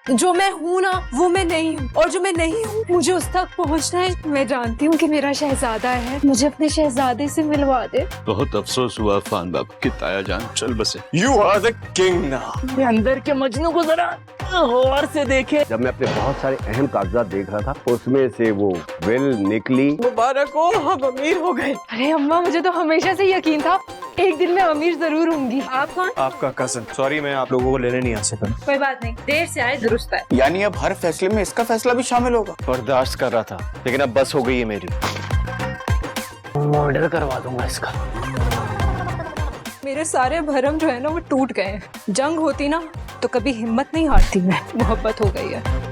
जो मैं हूँ ना वो मैं नहीं हूँ, और जो मैं नहीं हूँ मुझे उस तक पहुँचना है। मैं जानती हूँ कि मेरा शहजादा है, मुझे अपने शहजादे से मिलवा दे। बहुत अफसोस हुआ अफान बाबू की ताया जान चल बसे। You are the king now. अंदर के मजनू को जरा गौर से देखे। जब मैं अपने बहुत सारे अहम कागजात देख रहा था उसमें से वो विल निकली। मुबारक हो, हम अमीर हो गए। अरे अम्मा, मुझे तो हमेशा से यकीन था एक दिन मैं अमीर जरूर होंगी। आप कौन? आपका कजन। सॉरी मैं आप लोगों को लेने नहीं आ सका। कोई बात नहीं, देर से आए दुरुस्त आए। यानी अब हर फैसले में इसका फैसला भी शामिल होगा। बर्दाश्त कर रहा था लेकिन अब बस हो गई है मेरी। मर्डर करवा दूंगा इसका। मेरे सारे भरम जो है ना वो टूट गए हैं। जंग होती ना तो कभी हिम्मत नहीं हारती मैं। मोहब्बत हो गई है।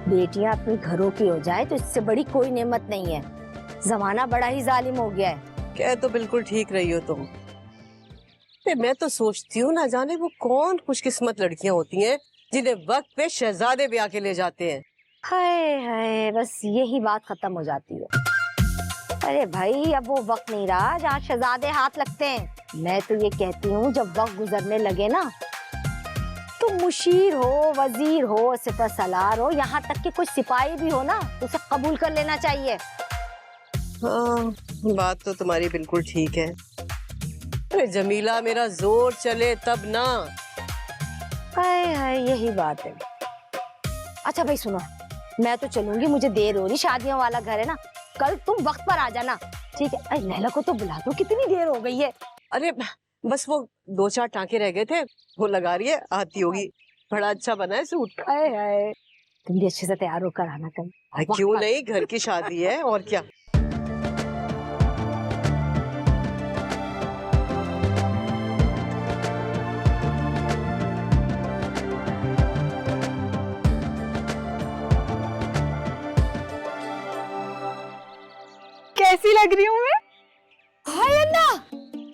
बेटियां अपने घरों की हो जाए तो इससे बड़ी कोई नेमत नहीं है। जमाना बड़ा ही जालिम हो गया है। कह तो बिल्कुल ठीक रही हो तुम। मैं तो सोचती हूँ ना जाने वो कौन खुशकिस्मत लड़कियां होती हैं जिन्हें वक्त पे शहजादे ब्याह के ले जाते हैं। हाय हाय, बस यही बात खत्म हो जाती है। अरे भाई, अब वो वक्त नहीं रहा जहाँ शहजादे हाथ लगते हैं। मैं तो ये कहती हूँ जब वक्त गुजरने लगे ना तो मुशीर हो, वजीर हो, सिपह सलार हो, यहाँ तक कि कोई सिपाही भी हो ना तो उसे कबूल कर लेना चाहिए। हाँ, बात तो तुम्हारी बिल्कुल ठीक है। अरे जमीला, मेरा जोर चले तब ना। हाय हाय, यही बात है। अच्छा भाई सुनो, मैं तो चलूंगी, मुझे देर हो रही, शादियों वाला घर है ना। कल तुम वक्त पर आ जाना, ठीक है? अरे लैला को तो बुला दो, कितनी देर हो गई है। अरे बस वो 2-4 टांके रह गए थे, वो लगा रही है, आती होगी। बड़ा अच्छा बना है सूट। हाय हाय, तुम भी अच्छे से तैयार होकर आना कल। क्यों नहीं, घर की शादी है और क्या। कैसी लग रही हूँ मैं? हाय अल्लाह,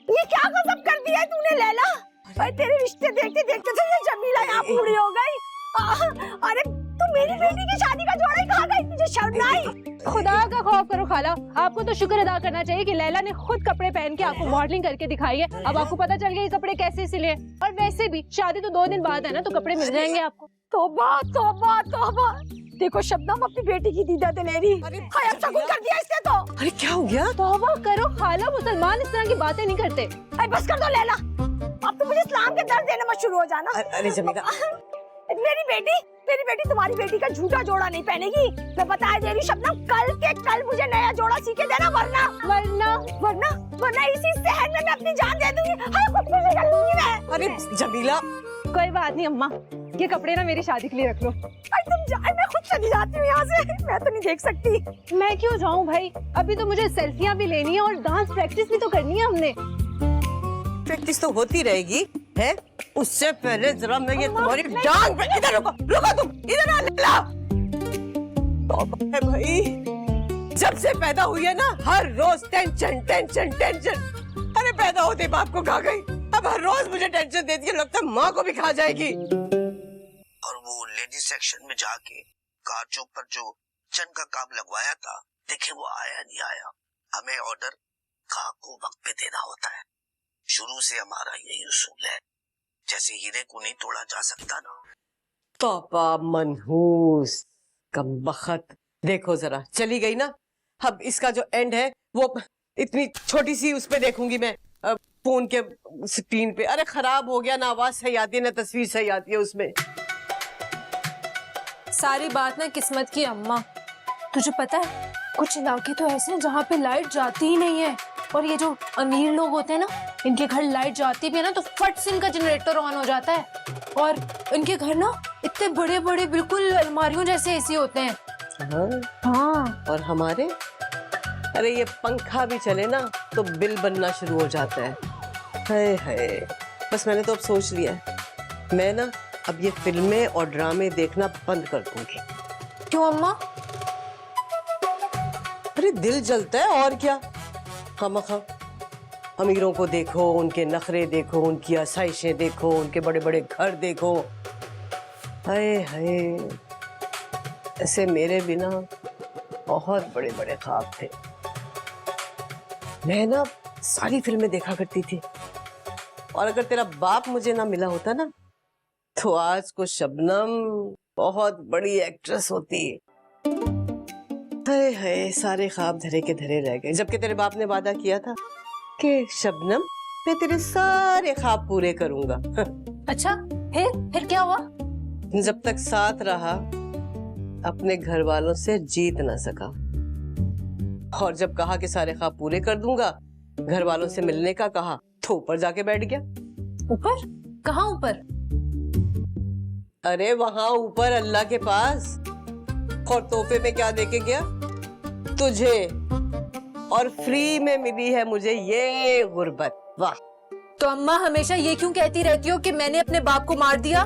ये क्या गजब कर दिया है तूने लैला। अरे तेरे रिश्ते देखते देखते तो ये जमीला यहाँ पूरी हो गई। अरे तू मेरी बेटी की शादी का जोड़ा ही कहाँ गई? तुझे शर्म ना आई? खुदा का खौफ करो खाला, आपको तो शुक्र अदा करना चाहिए कि लैला ने खुद कपड़े पहन के आपको मॉडलिंग करके दिखाई है। अब आपको पता चल गया ये कपड़े कैसे सिले। और वैसे भी शादी तो 2 दिन बाद है ना, तो कपड़े मिल जाएंगे आपको। तौबा तौबा तौबा, देखो शबनम अपनी बेटी की दीदा दिलेरी। हाय, अच्छा कुछ कर दिया इसने तो। अरे क्या हो गया? तौबा करो खाला, मुसलमान इस तरह की बातें नहीं करते। अरे बस कर दो लैला, अब तो मुझे इस्लाम के दर्द देना मत शुरू हो जाना। अरे जमीला, मेरी बेटी तुम्हारी बेटी का झूठा जोड़ा नहीं पहनेगी। मैं बता दे रही शबनम, कल के कल मुझे नया जोड़ा सी के देना, वरना वरना वरना वरना इसी सहन में मैं अपनी जान दे दूंगी। हाय, खुद को निकाल लूंगी मैं। अरे जमीला, कोई बात नहीं अम्मा, ये कपड़े ना मेरी शादी के लिए रख लो। अरे तुम जाए, मैं खुद चली जाती हूँ यहाँ से। मैं तो नहीं देख सकती। मैं क्यों जाऊँ भाई, अभी तो मुझे सेल्फियाँ भी लेनी है और डांस प्रैक्टिस भी तो करनी है हमने। प्रैक्टिस तो होती रहेगी है। उससे पहले जरा मैं ये तुम्हारी जान पे। इधर रुको, रुको तुम, इधर आ लैला। तौबा है भाई, जब से पैदा हुई है ना हर रोज टेंशन टेंशन टेंशन। अरे पैदा होते बाप को खा गई, अब हर रोज मुझे टेंशन देती है, लगता है माँ को भी खा जाएगी। और वो लेडीज सेक्शन में जाके कार चौक पर जो चंद का काम लगवाया था, देखे वो आया नहीं आया। हमें ऑर्डर कार को वक्त पे देना होता है। शुरू से हमारा यही उसूल है, जैसे हीरे को नहीं तोड़ा जा सकता ना। तौबा मनहूस कमबख्त। देखो जरा, चली गई ना। अब इसका जो एंड है वो इतनी छोटी सी उस पे देखूंगी मैं, फोन के स्क्रीन पे। अरे खराब हो गया ना, आवाज सही आती है ना तस्वीर सही आती है उसमें। सारी बात ना किस्मत की अम्मा। तुझे पता है कुछ इलाके तो ऐसे हैं जहाँ पे लाइट जाती ही नहीं है, और ये जो अमीर लोग होते हैं ना, इनके घर लाइट जाती भी है ना तो फट से इनका जनरेटर ऑन हो जाता है। और इनके घर ना इतने बड़े बड़े बिल्कुल अलमारियों जैसे एसी होते हैं। हाँ। और हमारे, अरे ये पंखा भी चले ना तो बिल बनना शुरू हो जाता है। हाय हाय, बस मैंने तो अब सोच लिया है, मैं ना अब ये फिल्में और ड्रामे देखना बंद कर दूंगी। क्यों अम्मा? अरे दिल जलता है और क्या। खामखा अमीरों को देखो, उनके नखरे देखो, उनकी आसाइशें देखो, उनके बड़े बड़े घर देखो। हाय हाय, ऐसे मेरे बिना बहुत बड़े बड़े ख्वाब थे। मैं ना सारी फिल्में देखा करती थी, और अगर तेरा बाप मुझे ना मिला होता ना, तो आज को शबनम बहुत बड़ी एक्ट्रेस होती। हाय हाय, सारे ख्वाब धरे के धरे रह गए, जबकि तेरे बाप ने वादा किया था कि शबनम मैं तेरे सारे ख्वाब पूरे करूंगा। अच्छा, फिर क्या हुआ? जब तक साथ रहा अपने घर वालों से जीत ना सका, और जब कहा कि सारे ख्वाब पूरे कर दूंगा, घर वालों से मिलने का कहा, तो ऊपर जाके बैठ गया। ऊपर? कहाँ ऊपर? अरे वहां ऊपर अल्लाह के पास। और तोहफे में क्या देके गया? तुझे। और फ्री में मिली है मुझे ये गुर्बत। वाह। तो अम्मा हमेशा ये क्यों कहती रहती हो कि मैंने अपने बाप को मार दिया?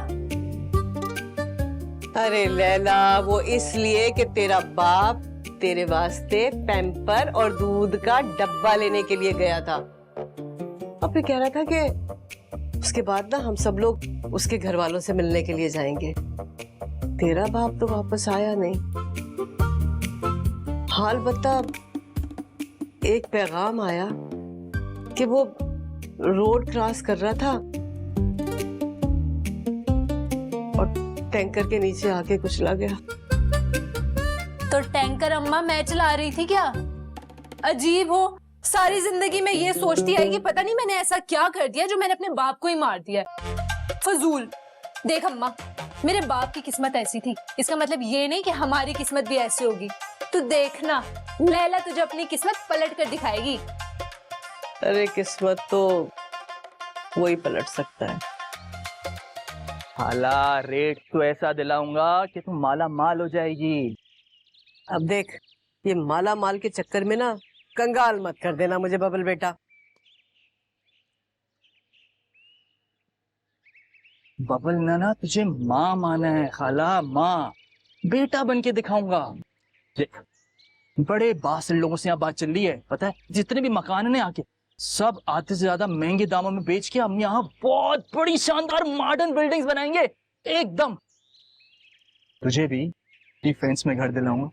अरे लैला, वो इसलिए कि तेरा बाप तेरे वास्ते पैम्पर और दूध का डब्बा लेने के लिए गया था। अब फिर कह रहा था कि उसके बाद ना हम सब लोग उसके घर वालों से मिलने के लिए जाएंगे। तेरा बाप तो वापस आया नहीं। हाल बता, एक पैगाम आया कि वो रोड क्रॉस कर रहा था और टैंकर के नीचे आके कुचला गया। तो टैंकर अम्मा मैं चला रही थी क्या? अजीब हो, सारी जिंदगी में ये सोचती आई कि पता नहीं मैंने ऐसा क्या कर दिया जो मैंने अपने बाप को ही मार दिया। फजूल। देख अम्मा, मेरे बाप की किस्मत ऐसी थी, इसका मतलब ये नहीं कि हमारी किस्मत भी ऐसी होगी। तू देखना, लैला तुझे अपनी किस्मत पलट कर दिखाएगी। अरे किस्मत तो वही पलट सकता है। हाला रेट तो ऐसा दिलाऊंगा कि तुम माला माल हो जाएगी। अब देख, ये माला माल के चक्कर में ना कंगाल मत कर देना मुझे बबल बेटा। बबल ना तुझे माँ माना है खाला, माँ। बेटा बन के दिखाऊंगा। देख, बड़े बासिल लोगों से यहाँ बात चल रही है, पता है? जितने भी मकान है ना यहाँ के, सब आधे से ज्यादा महंगे दामों में बेच के हम यहाँ बहुत बड़ी शानदार मॉडर्न बिल्डिंग्स बनाएंगे एकदम। तुझे भी डिफेंस में घर दिलाऊंगा।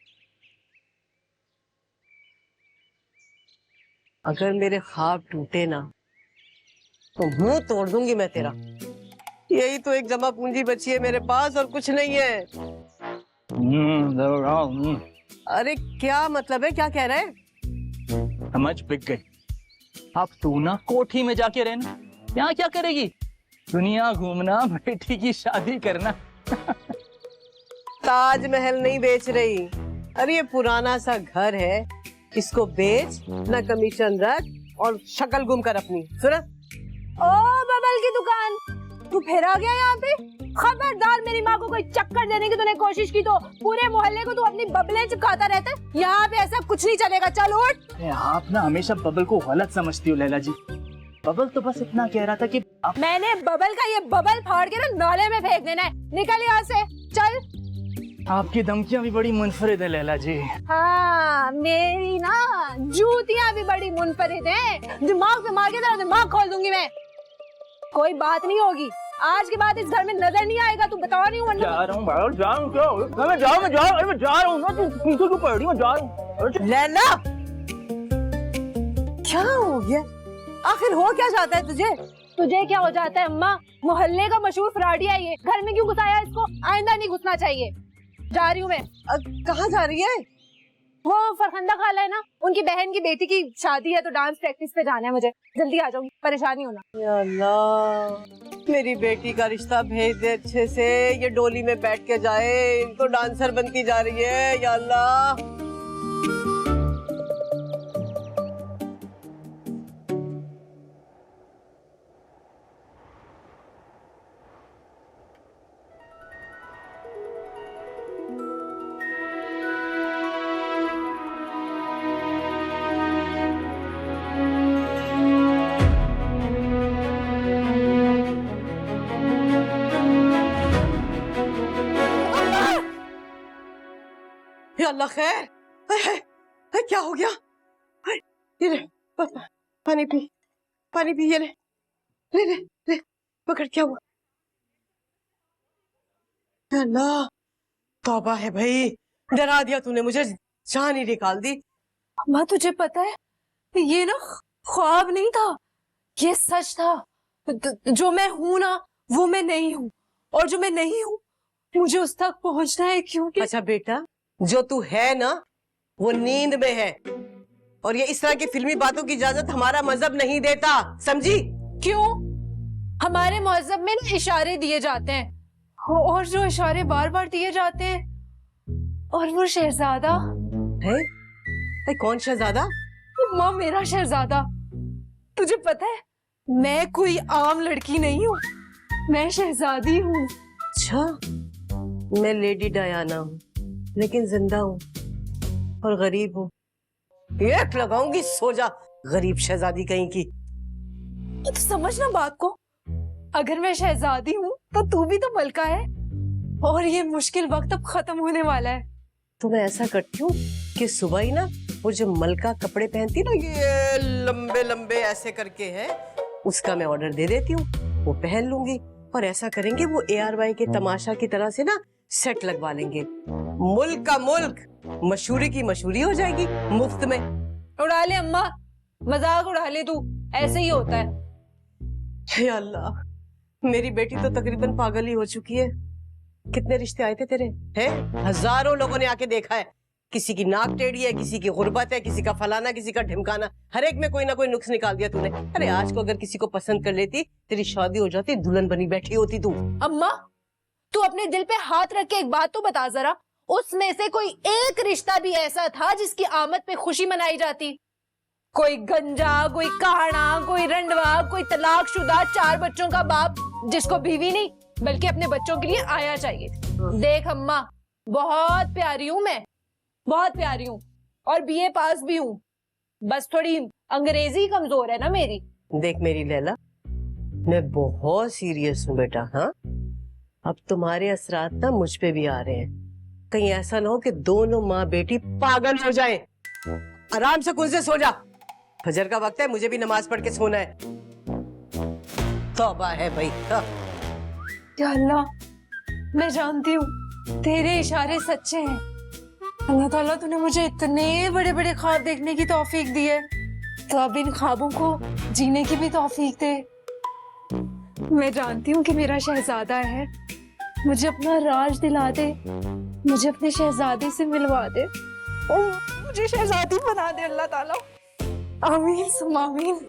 अगर मेरे ख्वाब टूटे ना तो मुंह तोड़ दूंगी मैं तेरा। यही तो एक जमा पूंजी बची है मेरे पास, और कुछ नहीं है। अरे क्या मतलब है, क्या कह रहा है? समझ बिक गई। अब तू ना कोठी में जाके रहना। यहाँ क्या करेगी? दुनिया घूमना, बेटी की शादी करना। ताजमहल नहीं बेच रही। अरे ये पुराना सा घर है, इसको बेच, ना कमीशन रख और शक्ल गुम कर अपनी। सुना? ओ बबल की दुकान, तू फिर आ गया यहाँ पे? खबरदार मेरी माँ को कोई चक्कर देने की तूने कोशिश की तो पूरे मोहल्ले को तू अपनी बबलें चिपकाता रहता है। यहाँ पे ऐसा कुछ नहीं चलेगा, चल उठ। आप ना हमेशा बबल को गलत समझती हो लैला जी। बबल तो बस इतना कह रहा था कि मैंने बबल का ये बबल फाड़ के ना नाले में फेंक देना है। निकल यहाँ से, चल। आपकी धमकियां भी बड़ी मुनफरिद है लैला जी। हाँ, मेरी ना जूतियाँ भी बड़ी मुनफरिद हैं। दिमाग पे मार के तेरा दिमाग खोल दूंगी मैं। कोई बात नहीं होगी, आज के बाद इस घर में नजर नहीं आएगा। तू बता रही हूँ जा रहा हूँ, जा रहा हूँ, मैं जा रहा हूँ ना, तू पीछे क्यों पड़ रही है? मैं जा रहा हूँ। लैला, क्या हो गया? आखिर हो क्या चाहता है तुझे? तुझे क्या हो जाता है अम्मा? मोहल्ले का मशहूर फ्रॉडी है ये, घर में क्यों घुसाया इसको? आइंदा नहीं घुसना चाहिए। जा रही हूँ मैं। कहाँ जा रही है? वो फरखंदा खाला है ना, उनकी बहन की बेटी की शादी है, तो डांस प्रैक्टिस पे जाना है मुझे। जल्दी आ जाऊंगी, परेशानी होना। या अल्लाह, मेरी बेटी का रिश्ता भेज दे अच्छे से, ये डोली में बैठ के जाए। इनको डांसर बनती जा रही है। या अल्लाह। या अल्लाह खैर, क्या हो गया? ये ले पानी पी, पानी पी, ये ले ले ले ले, पकड़, क्या हुआ? अल्लाह, तौबा है भाई, डरा दिया तूने मुझे, जान ही निकाल दी। अम्मा तुझे पता है ये ना ख्वाब नहीं था, ये सच था। जो मैं हूं ना वो मैं नहीं हूँ, और जो मैं नहीं हूँ मुझे उस तक पहुंचना है, क्योंकि अच्छा बेटा, जो तू है ना वो नींद में है, और ये इस तरह की फिल्मी बातों की इजाजत हमारा मजहब नहीं देता, समझी? क्यों? हमारे मौजब में ना इशारे दिए जाते हैं, और जो इशारे बार बार दिए जाते हैं, और वो शहजादा है? कौन शहजादा? माँ मेरा शहजादा। तुझे पता है मैं कोई आम लड़की नहीं हूँ, मैं शहजादी हूँ। अच्छा, मैं लेडी डायना हूँ, लेकिन जिंदा हूँ और गरीब हूँ। एक लगाऊंगी, सो जा, गरीब शहजादी कहीं की। तो समझना बात को, अगर मैं शहजादी हूँ तो तू भी तो मलका है, और ये मुश्किल वक्त अब खत्म होने वाला है। तो मैं ऐसा करती हूँ कि सुबह ही ना वो जो मलका कपड़े पहनती ना, ये लंबे लंबे ऐसे करके है, उसका मैं ऑर्डर दे देती हूँ, वो पहन लूंगी, और ऐसा करेंगे वो ARY के तमाशा की तरह से ना सेट लगवा लेंगे, मुल्क का मुल्क, मशहूरी की मशहूरी हो जाएगी मुफ्त में। उड़ा ले अम्मा, मजाक उड़ा ले तू, ऐसे ही होता है। हे अल्लाह, मेरी बेटी तो तकरीबन पागल ही हो चुकी है। कितने रिश्ते आए थे तेरे, हैं? हजारों लोगों ने आके देखा है, किसी की नाक टेढ़ी है, किसी की गुर्बत है, किसी का फलाना, किसी का ढिमकाना, हर एक में कोई ना कोई नुक्स निकाल दिया तूने। अरे आज को अगर किसी को पसंद कर लेती, तेरी शादी हो जाती, दुल्हन बनी बैठी होती तू। अम्मा तू अपने दिल पे हाथ रख के एक बात तो बता जरा, उसमें से कोई एक रिश्ता भी ऐसा था जिसकी आमद पे खुशी मनाई जाती? कोई गंजा, कोई कहाना, कोई रंडवा, कोई तलाकशुदा 4 बच्चों का बाप, जिसको बीवी नहीं बल्कि अपने बच्चों के लिए आया चाहिए। देख अम्मा, बहुत प्यारी हूँ मैं, बहुत प्यारी हूँ, और BA पास भी हूँ, बस थोड़ी अंग्रेजी कमजोर है ना मेरी। देख मेरी लैला, मैं बहुत सीरियस हूँ बेटा। हाँ, अब तुम्हारे असरात ना मुझ पे भी आ रहे हैं, कहीं ऐसा ना हो कि दोनों माँ बेटी पागल हो जाए। आराम से कुछ से सो जा, फजर का वक्त है, मुझे भी नमाज पढ़ के सोना है। तौबा है भाई। हाँ। या अल्लाह, मैं जानती हूँ तेरे इशारे सच्चे हैं। अल्लाह ताला तूने मुझे इतने बड़े बड़े ख्वाब देखने की तौफीक दी है, तो अब इन ख्वाबों को जीने की भी तौफीक दे। मैं जानती हूँ कि मेरा शहजादा है, मुझे अपना राज दिला दे, मुझे अपने शहजादे से मिलवा दे, और मुझे शहजादी बना दे अल्लाह ताला। आमीन सुम्मा आमीन।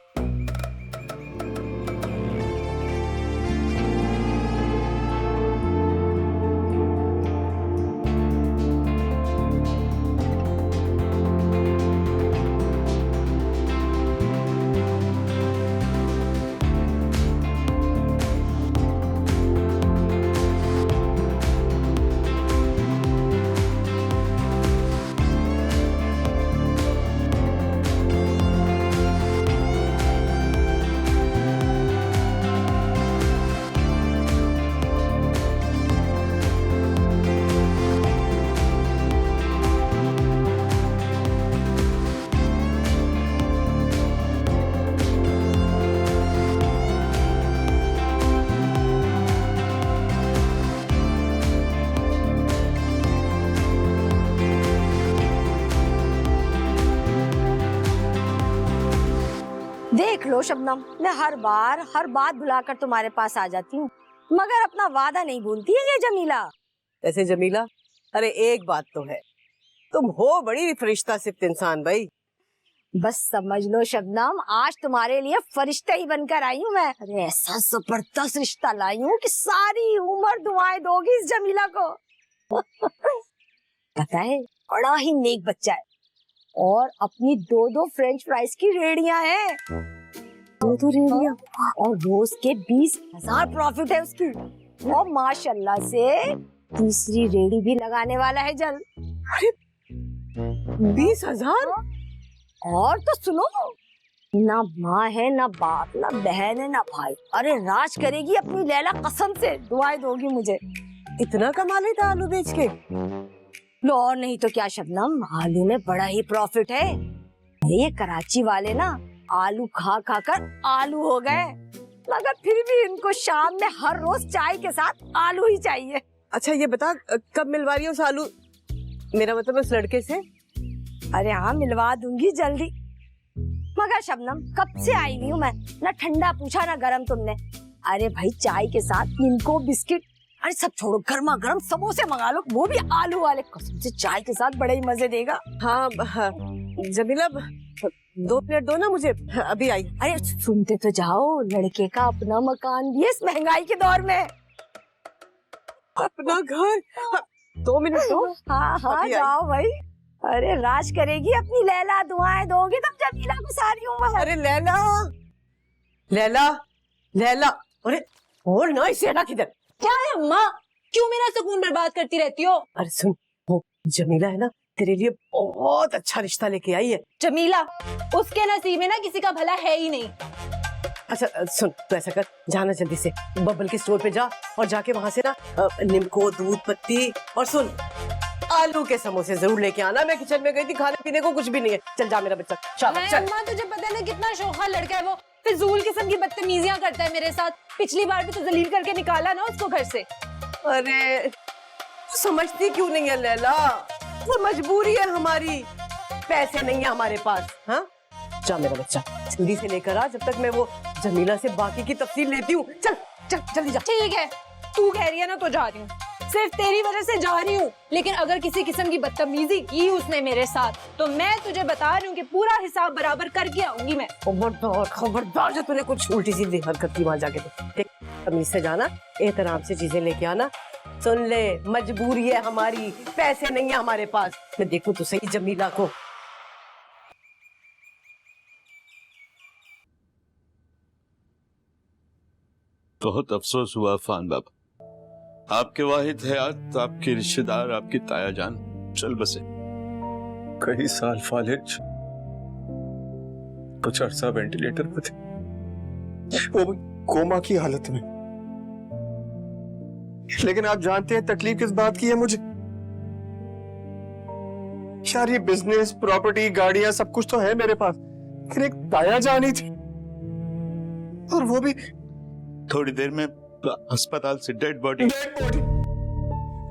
देख लो शबनम, मैं हर बात भुलाकर तुम्हारे पास आ जाती हूँ, मगर अपना वादा नहीं भूलती है ये जमीला। ऐसे जमीला, अरे एक बात तो है, तुम हो बड़ी फरिश्ता सिफ्त इंसान भाई। बस समझ लो शबनम, आज तुम्हारे लिए फरिश्ता ही बनकर आई हूँ मैं। अरे ऐसा जबरदस्त रिश्ता लाई हूँ कि सारी उम्र दुआएं दोगी इस जमीला को। पता है, बड़ा ही नेक बच्चा है, और अपनी 2-2 फ्रेंच फ्राइज की रेडियां हैं, 2-2 रेडियां, और रोज के 20,000 प्रॉफिट है उसकी, और माशाल्लाह से तीसरी रेडी भी लगाने वाला है जल्द। 20,000? और तो सुनो, ना माँ है, ना बाप, ना बहन है, ना भाई, अरे राज करेगी अपनी लैला, कसम से दुआएं दोगी मुझे। इतना कमा लेता आलू बेच के? लो और नहीं तो क्या शबनम, आलू में बड़ा ही प्रॉफिट है। ये कराची वाले ना आलू खा खा कर आलू हो गए, मगर फिर भी इनको शाम में हर रोज चाय के साथ आलू ही चाहिए। अच्छा ये बता, कब मिलवा रही है उस आलू, मेरा मतलब उस लड़के से? अरे हाँ, मिलवा दूंगी जल्दी। मगर शबनम कब से आई हुई हूँ मैं, ना ठंडा पूछा ना गरम तुमने। अरे भाई चाय के साथ निम्को बिस्किट, अरे सब छोड़ो, गर्मा गर्म समोसे मंगा लो, वो भी आलू वाले, कसम से चाय के साथ बड़े ही मजे देगा। हाँ जमीला, 2 प्लेट दो ना मुझे, अभी आई। अरे सुनते तो जाओ, लड़के का अपना मकान भी है इस महंगाई के दौर में। अपना घर? 2 मिनट दो। हाँ हाँ अभी आई। जाओ भाई। अरे राज करेगी अपनी लैला, दुआएं दोगे तब जमीला को सारी उम्र। अरे लैला, लैला, लैला, अरे और ना इसे हटा किधर। क्या है अम्मा, क्यों मेरा सुकून बर्बाद करती रहती हो? अरे सुन, वो जमीला है ना, तेरे लिए बहुत अच्छा रिश्ता लेके आई है। जमीला, उसके नसीब में ना किसी का भला है ही नहीं। अच्छा सुन, तो ऐसा कर, जाना जल्दी से बबल के स्टोर पे जा, और जाके वहाँ से ना नीमको, दूध पत्ती, और सुन आलू के समोसे जरूर लेके आना। मैं किचन में गई थी, खाने पीने को कुछ भी नहीं है। चल जा मेरा बच्चा, शाबाश चल। अम्मा तुझे पता है ना कितना शोखा लड़का है वो, फिजूल किस्म की बदतमीजियां करता है मेरे साथ। पिछली बार भी तो जलील करके निकाला ना उसको घर से। अरे तू समझती क्यों नहीं है लैला, वो मजबूरी है हमारी, पैसे नहीं है हमारे पास। हाँ जा मेरा बच्चा, जल्दी से लेकर आ, जब तक मैं वो जमीला से बाकी की तफसील लेती हूँ। चल चल जल्दी जा। ठीक है, तू कह रही है ना तो जा रही हूँ, सिर्फ तेरी वजह से जा रही हूँ। लेकिन अगर किसी किस्म की बदतमीजी की उसने मेरे साथ, तो मैं तुझे बता रही हूँ कि पूरा हिसाब बराबर करके आऊंगी मैं। खबरदार खबरदार, जो तूने कुछ उल्टी सीधी हरकत की वहाँ जाके, तो ठीक, तमीज से जाना, एहतराम से चीजें लेके आना। सुन ले, मजबूरी है हमारी, पैसे नहीं है हमारे पास। मैं देखूं तो सही जमीला को। बहुत अफसोस हुआ फान बाबा, आपके वाहिद हयात, आपके रिश्तेदार, आपकी ताया जान चल बसे। कई साल फालिज कुछ अरसा वेंटिलेटर पे थे, वो भी कोमा की हालत में। लेकिन आप जानते हैं तकलीफ किस बात की है मुझे यार? ये बिजनेस, प्रॉपर्टी, गाड़ियां, सब कुछ तो है मेरे पास, लेकिन एक ताया जानी थी, और वो भी थोड़ी देर में अस्पताल से डेड बॉडी।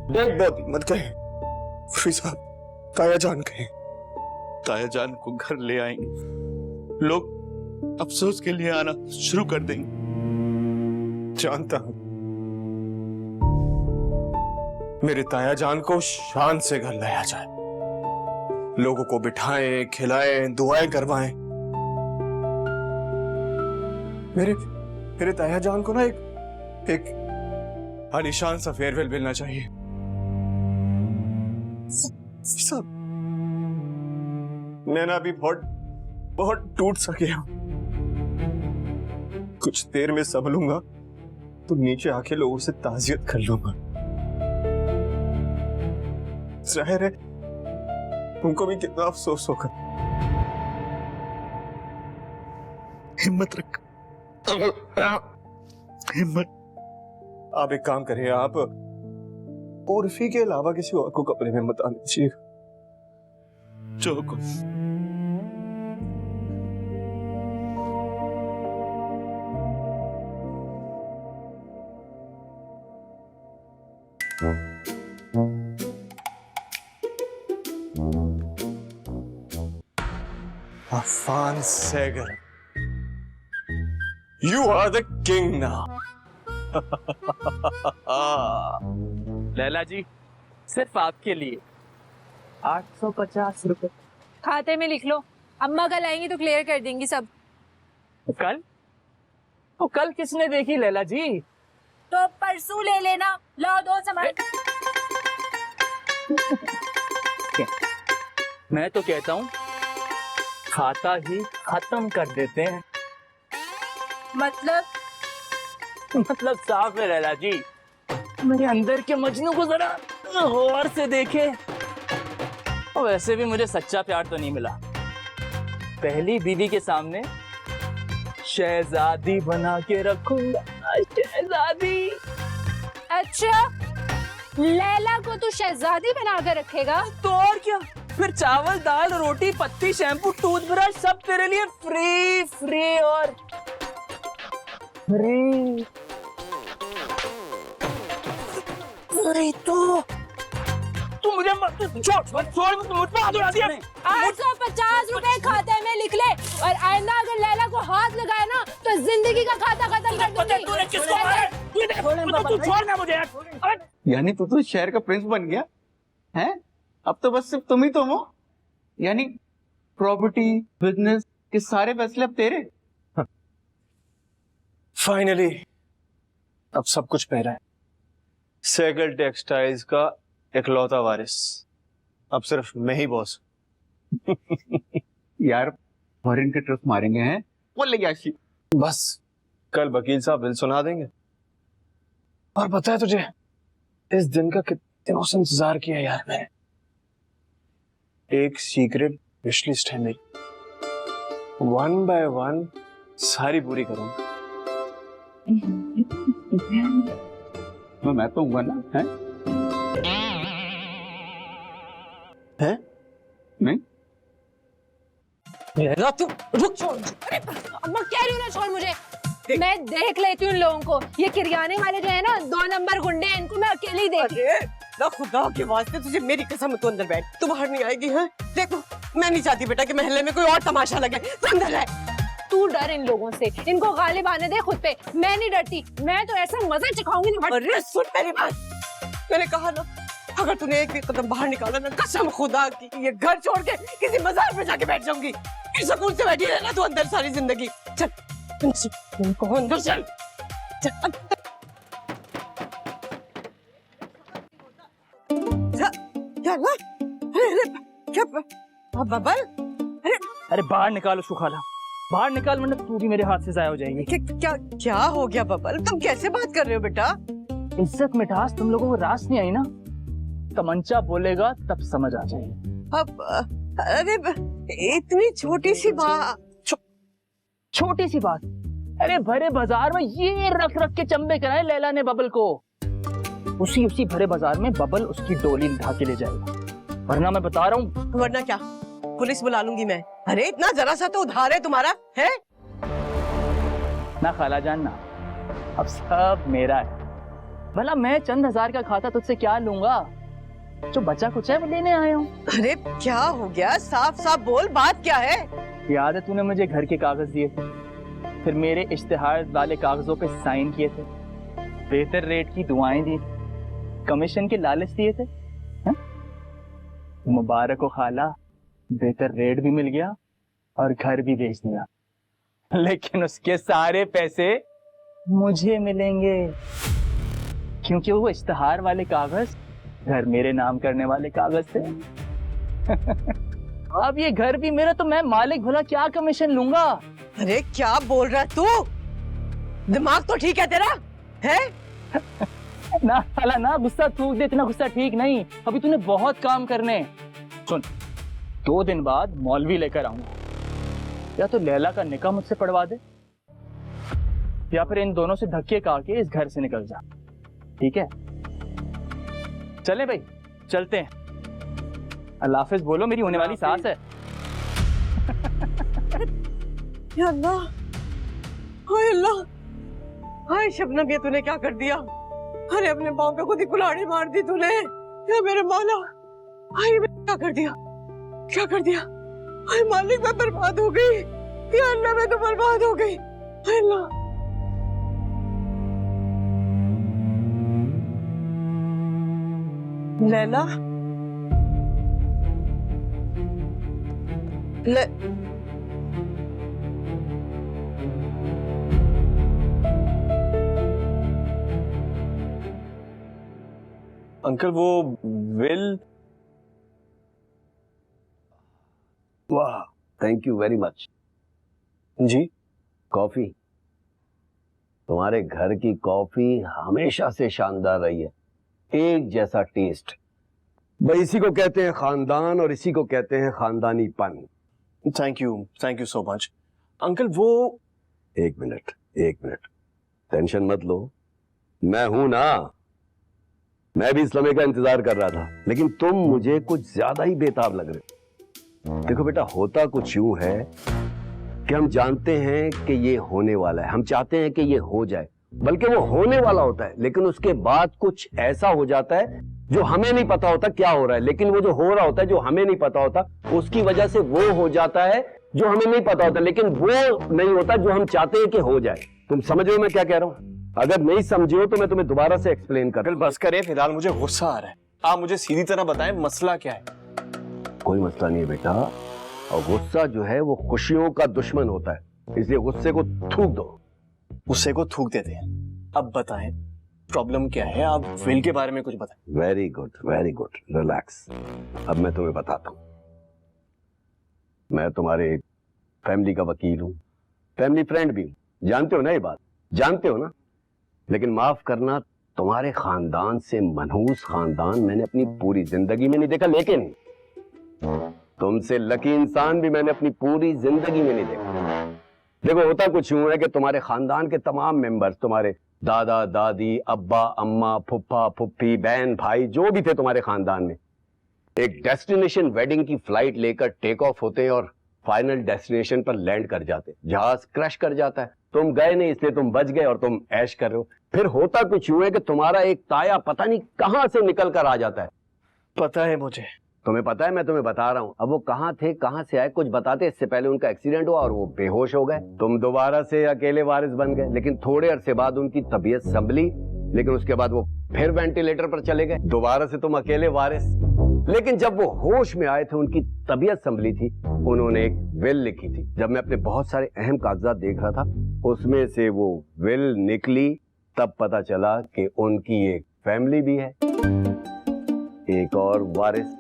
डेड बॉडी मत कहें फी साहब, ताया जान कहें। ताया जान को घर ले आएंगे, लोग अफसोस के लिए आना शुरू कर देंगे। जानता हूं, मेरे ताया जान को शान से घर लाया जाए, लोगों को बिठाएं, खिलाएं, दुआएं करवाएं। मेरे ताया जान को ना एक आलीशान सा फेयरवेल मिलना चाहिए। सब मैं ना अभी बहुत टूट सा गया हूं, कुछ देर में संभलूंगा तो नीचे आके लोगों से ताजियत कर लूंगा। जाहिर है उनको भी कितना अफसोस होगा। हिम्मत रख, हिम्मत। आप एक काम करिए, आप उर्फी के अलावा किसी और को कपड़े में मत आने दीजिएगा। जो हुक्म। Affan Saigal, you are the king now. Laila जी, सिर्फ आपके लिए 850 रुपए। खाते में लिख लो, अम्मा कल आएंगी तो क्लियर कर देंगी सब। कल? तो कल किसने देखी लैला जी? तो परसों ले लेना, लाओ दो सामान। मैं तो कहता हूँ खाता ही खत्म कर देते हैं। मतलब साफ है लैला जी, मेरे अंदर के मजनू को जरा गौर से देखे। और वैसे भी मुझे सच्चा प्यार तो नहीं मिला, पहली बीवी के सामने शहजादी बना के रखूंगा, शहजादी। अच्छा, लैला को तू शहजादी बना कर रखेगा? तो और क्या, फिर चावल दाल रोटी पत्ती शैम्पू टूथब्रश सब तेरे लिए फ्री फ्री और फ्री। वही तो तू मुझे छोड़ मुझ पे हाथ उड़ा दिया। 850 रुपए खाते में लिख ले, और आइंदा अगर लैला को हाथ लगाए ना तो जिंदगी का खाता खत्म कर दूंगी। तूने किसको मारा? तू छोड़ ना मुझे यार। यानी तू तो शहर का प्रिंस बन गया है? अब तो बस सिर्फ तुम ही तुम हो, यानी प्रॉपर्टी बिजनेस के सारे फैसले अब तेरे। फाइनली अब सब कुछ मेरा है। सैगल टेक्सटाइल्स का इकलौता वारिस, अब सिर्फ मैं ही बॉस। यार फॉरेन के ट्रस्ट मारेंगे हैं, बोल ले याशी। बस कल वकील साहब बिल सुना देंगे। और पता है तुझे इस दिन का कितने से इंतजार किया यार मैंने। एक सीक्रेट विश लिस्ट है मेरी, 1 by 1 सारी पूरी करूंगा। मैं तो हूँ ना, है? हैं? नहीं लैला तू रुक। अम्मा कह रही हूँ ना छोड़ मुझे, मैं देख लेती हूँ इन लोगों को। ये किरयाने वाले जो है ना 2 नंबर गुंडे हैं, इनको मैं अकेले ही देखती हूँ। अरे ना खुदा के वास्ते तुझे मेरी कसम, तू अंदर बैठ, तू बाहर नहीं आएगी है? देखो मैं नहीं चाहती बेटा कि महल्ले में कोई और तमाशा लगे, तू अंदर रह। तू डर इन लोगों से, इनको गालिब आने दे खुद पे। मैं नहीं डरती, मैं तो ऐसा मजा चखाऊंगी ना। अरे सुन मेरी बात, मैंने कहा ना अगर तूने एक भी कदम बाहर निकाला ना, कसम खुदा की ये घर छोड़ के किसी मजार पे जाके बैठ जाऊंगी। फिर सुकून से बैठी रहना तू अंदर सारी जिंदगी। चल अंदर चल, चल क्या हुआ? अरे क्या बबल? अरे बाहर निकाल उसको खाला, बाहर निकाल, वरना तू भी मेरे हाथ से जाया हो जाएगी। क्या क्या हो गया बबल? तुम कैसे बात कर रहे हो बेटा? इज्जत मिठास तुम लोगों को रास नहीं आई ना, तमंचा बोलेगा तब समझ आ जाएगी। अब अरे इतनी छोटी सी बात, छोटी सी बात, अरे भरे बाजार में ये रख रख के चंबे कराए लैला ने बबल को। उसी भरे बाजार में बबल उसकी डोली उठा के ले जाएगा, वरना मैं बता रहा हूँ। वरना क्या, पुलिस बुला लूंगी मैं। अरे इतना जरा सा तो उधार है तुम्हारा, है ना खाला जान ना, अब सब मेरा है। भला मैं चंद हजार का खाता तुझसे क्या लूंगा, जो बचा कुछ है वो लेने आया हूँ। अरे क्या हो गया, साफ साफ बोल, बात क्या है? याद है तूने मुझे घर के कागज दिए थे, फिर मेरे इश्तिहार वाले कागजों पे साइन किए थे, बेहतर रेट की दुआएं दी, कमीशन के लालच दिए थे। मुबारक हो खाला, बेहतर रेट भी मिल गया और घर भी बेच दिया, लेकिन उसके सारे पैसे मुझे मिलेंगे, क्योंकि वो इश्तिहार वाले कागज घर मेरे नाम करने वाले कागज थे। अब ये घर भी मेरा, तो मैं मालिक, भला क्या कमीशन लूंगा? अरे क्या बोल रहा है तू? दिमाग तो ठीक है तेरा, है? ना साला ना, गुस्सा थूक दे, इतना गुस्सा ठीक नहीं। अभी तूने बहुत काम करने। सुन, 2 दिन बाद मौलवी लेकर आऊंगा, या तो लैला का निकाह मुझसे पढ़वा दे, या फिर इन दोनों से धक्के खा के इस घर से निकल जा, ठीक है? चले भाई, चलते हैं। अल्लाह हाफिज बोलो, मेरी होने वाली सास है। या अल्लाह, हाय अल्लाह, हाय शबनम, ये तूने क्या कर दिया? अरे अपने पाँव पे खुद ही कुल्हाड़ी मार दी तूने, या मेरे मौला, हाय मैंने क्या कर दिया, क्या कर दिया? हाय मालिक, मैं बर्बाद हो गई, या अल्लाह मैं तो बर्बाद हो गई, हाय अल्लाह। लैला, अंकल वो विल, वाह, थैंक यू वेरी मच। जी कॉफी, तुम्हारे घर की कॉफी हमेशा से शानदार रही है, एक जैसा टेस्ट। भाई इसी को कहते हैं खानदान, और इसी को कहते हैं खानदानीपन। Thank you so much. Uncle वो, एक मिनट, टेंशन मत लो, मैं हूं ना, मैं भी इस लम्हे का इंतजार कर रहा था, लेकिन तुम मुझे कुछ ज्यादा ही बेताब लग रहे हो। देखो बेटा, होता कुछ यूं है कि हम जानते हैं कि ये होने वाला है, हम चाहते हैं कि ये हो जाए, बल्कि वो होने वाला होता है, लेकिन उसके बाद कुछ ऐसा हो जाता है जो हमें नहीं पता होता क्या हो रहा है, लेकिन वो जो हो रहा होता है जो हमें नहीं पता होता, उसकी वजह से वो हो जाता है जो हमें नहीं पता होता, लेकिन वो नहीं होता जो हम चाहते हैं कि हो जाए। तुम समझ रहे हो मैं क्या कह रहा हूं? अगर नहीं समझे हो तो मैं तुम्हें दोबारा से एक्सप्लेन कर। बस करें, फिलहाल मुझे गुस्सा आ रहा है। आप मुझे सीधी तरह बताएं मसला क्या है। कोई मसला नहीं है बेटा, और गुस्सा जो है वो खुशियों का दुश्मन होता है, इसलिए गुस्से को थूक दो। गुस्से को थूक देते हैं। अब बताएं प्रॉब्लम क्या है, आप विल के बारे में कुछ बताएं। Very good, relax. अब मैं तुम्हें बताता हूं। मैं तुम्हारे फैमिली का वकील हूं, फैमिली फ्रेंड भी हूं, जानते हो ना ये बात, जानते हो ना। लेकिन माफ करना, तुम्हारे खानदान से मनहूस खानदान मैंने अपनी पूरी जिंदगी में नहीं देखा, लेकिन तुमसे लकी इंसान भी मैंने अपनी पूरी जिंदगी में नहीं देखा। देखो, होता कुछ यूं है कि तुम्हारे खानदान के तमाम मेंबर्स, तुम्हारे दादा दादी, अब्बा अम्मा, फुफ्फा फुफ्फी, बहन भाई, जो भी थे तुम्हारे खानदान में, एक डेस्टिनेशन वेडिंग की फ्लाइट लेकर टेक ऑफ होते और फाइनल डेस्टिनेशन पर लैंड कर जाते। जहाज क्रैश कर जाता है, तुम गए नहीं इसलिए तुम बच गए और तुम ऐश कर रहे हो। फिर होता कुछ यूं है कि तुम्हारा एक ताया पता नहीं कहां से निकल कर आ जाता है। पता है मुझे। तुम्हें पता है, मैं तुम्हें बता रहा हूं। अब वो कहां थे, कहां से आए, कुछ बताते। इससे पहले उनका एक्सीडेंट हुआ और वो बेहोश हो गए। तुम दोबारा से अकेले वारिस बन गए, लेकिन थोड़े अरसे बाद उनकी तबीयत संभली, लेकिन उसके बाद वो फिर वेंटिलेटर पर चले गए। दोबारा से तुम अकेले वारिस। लेकिन जब वो होश में आए थे, उनकी तबीयत संभली थी, उन्होंने एक विल लिखी थी। जब मैं अपने बहुत सारे अहम कागजात देख रहा था, उसमें से वो विल निकली, तब पता चला कि उनकी एक फैमिली भी है, एक और वारिस।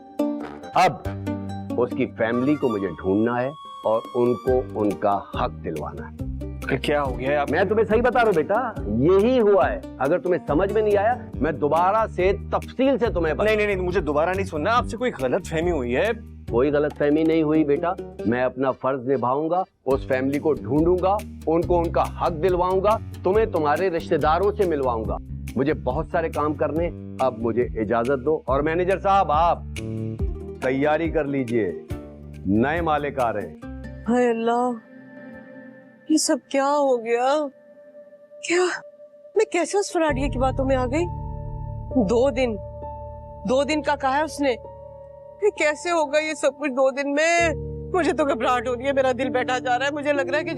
अब उसकी फैमिली को मुझे ढूंढना है और उनको उनका हक दिलवाना है। क्या हो गया? मैं तुम्हें सही बता रहा हूं बेटा, यही हुआ है। अगर तुम्हें समझ में नहीं आया, मैं दोबारा से तफसील से तुम्हें नहीं, मुझे दोबारा नहीं सुनना। आपसे कोई गलत फहमी हुई है? कोई गलत फहमी नहीं हुई बेटा। मैं अपना फर्ज निभाऊंगा, उस फैमिली को ढूंढूंगा, उनको उनका हक दिलवाऊंगा, तुम्हें तुम्हारे रिश्तेदारों से मिलवाऊंगा। मुझे बहुत सारे काम करने, अब मुझे इजाजत दो। और मैनेजर साहब, आप तैयारी कर लीजिए, नए मालिक आ रहे हैं। हाय अल्लाह, ये सब क्या हो गया? क्या मैं कैसे उस फराडिया की बातों में आ गई? 2 दिन का कहा है उसने। ये कैसे होगा ये सब कुछ 2 दिन में? मुझे तो घबराहट हो रही है, मेरा दिल बैठा जा रहा है। मुझे लग रहा है कि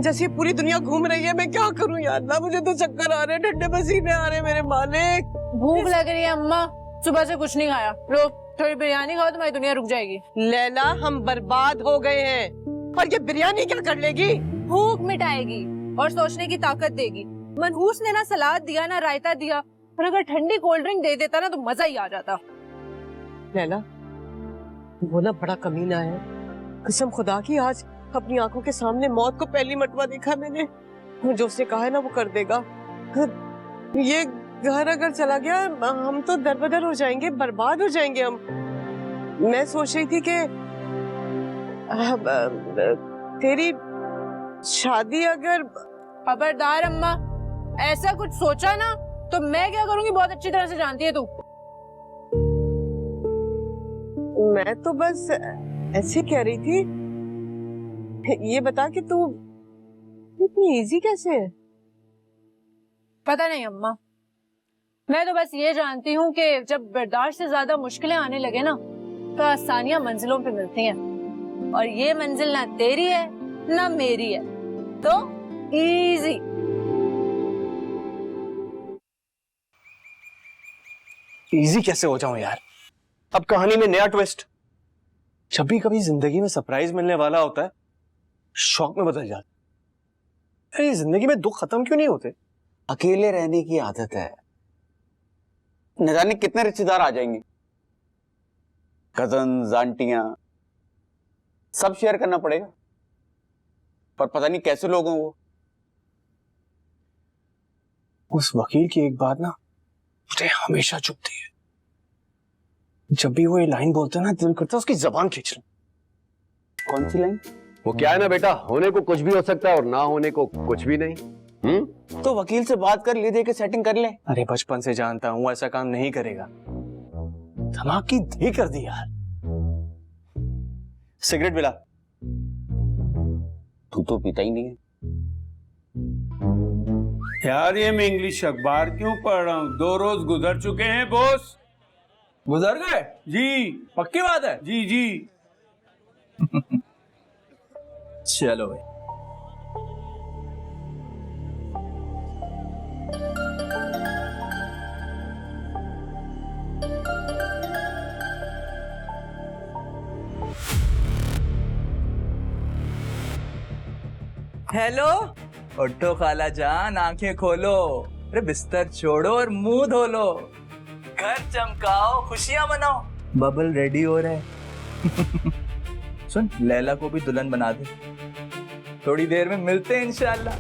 जैसे पूरी दुनिया घूम रही है। मैं क्या करूं यार अल्लाह, मुझे तो चक्कर आ रहे हैं, ठंडे पसीने आ रहे हैं मेरे मालिक। भूख लग रही है अम्मा, सुबह से कुछ नहीं खाया। लो थोड़ी बिरयानी खाओ, तुम्हारी दुनिया रुक जाएगी। लैला, हम बर्बाद हो गए हैं और ये बिरयानी क्या कर लेगी? भूख मिटाएगी और सोचने की ताकत देगी। मनहूस ने ना सलाद दिया ना रायता दिया, और अगर ठंडी कोल्ड ड्रिंक दे देता ना तो मजा ही आ जाता। लैला, वो ना बड़ा कमीना है, कसम खुदा की। आज अपनी आंखों के सामने मौत को पहली मरतबा देखा मैंने। जो उसने कहा है ना वो कर देगा। ये घर अगर चला गया, हम तो दरबदर हो जाएंगे, बर्बाद हो जाएंगे हम। मैं सोच रही थी कि तेरी शादी अगर... खबरदार अम्मा, ऐसा कुछ सोचा ना तो मैं क्या करूंगी बहुत अच्छी तरह से जानती है तू। मैं तो बस ऐसे कह रही थी। ये बता कि तू इतनी इजी कैसे है? पता नहीं अम्मा, मैं तो बस ये जानती हूँ कि जब बर्दाश्त से ज्यादा मुश्किलें आने लगे ना तो आसानियां मंजिलों पे मिलती हैं, और ये मंजिल ना तेरी है ना मेरी है, तो इजी। इजी कैसे हो जाऊं यार? अब कहानी में नया ट्विस्ट। जब भी कभी जिंदगी में सरप्राइज मिलने वाला होता है, शौक में बदल जाता है। अरे जिंदगी में दुख खत्म क्यों नहीं होते? अकेले रहने की आदत है। न जाने कितने रिश्तेदार आ जाएंगे, कजन्स, आंटियां, सब शेयर करना पड़ेगा। पर पता नहीं कैसे लोग हैं वो। उस वकील की एक बात ना मुझे हमेशा चुभती है। जब भी वो ये लाइन बोलता है ना, दिल करता है उसकी जबान खींच लूं। कौन सी लाइन? वो क्या है ना बेटा, होने को कुछ भी हो सकता है और ना होने को कुछ भी नहीं। तो वकील से बात कर ले, दे के सेटिंग कर ले। अरे बचपन से जानता हूँ ऐसा काम नहीं करेगा। धमाकी दे कर दी यार। सिगरेट पिला। तू तो पीता ही नहीं है। यार ये मैं इंग्लिश अखबार क्यों पढ़ रहा हूँ? 2 रोज गुजर चुके हैं बॉस। गुजर गए? जी पक्की बात है? जी जी। चलो भाई। हेलो, उठो खाला जान, आंखें खोलो। अरे बिस्तर छोड़ो और मुंह धो लो। घर चमकाओ, खुशियां मनाओ। बबल रेडी हो रहा है। सुन, लैला को भी दुल्हन बना दे। थोड़ी देर में मिलते हैं इंशाल्लाह।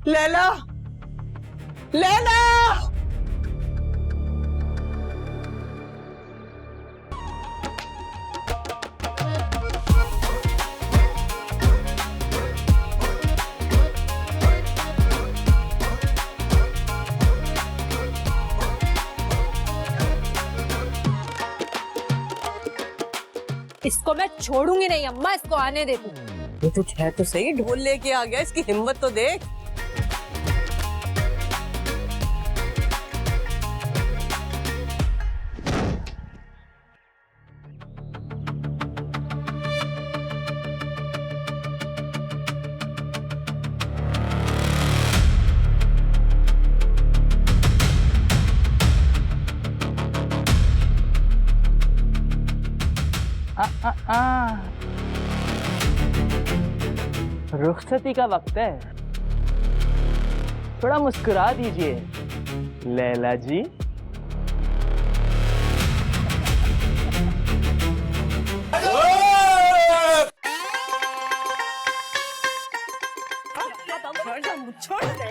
लैला, लैला। इसको मैं छोड़ूंगी नहीं अम्मा, इसको आने दे तू। ये तो है तो सही, ढोल लेके आ गया, इसकी हिम्मत तो देख। रुखसती का वक्त है, थोड़ा मुस्कुरा दीजिए लैला जी। छोड़ दे।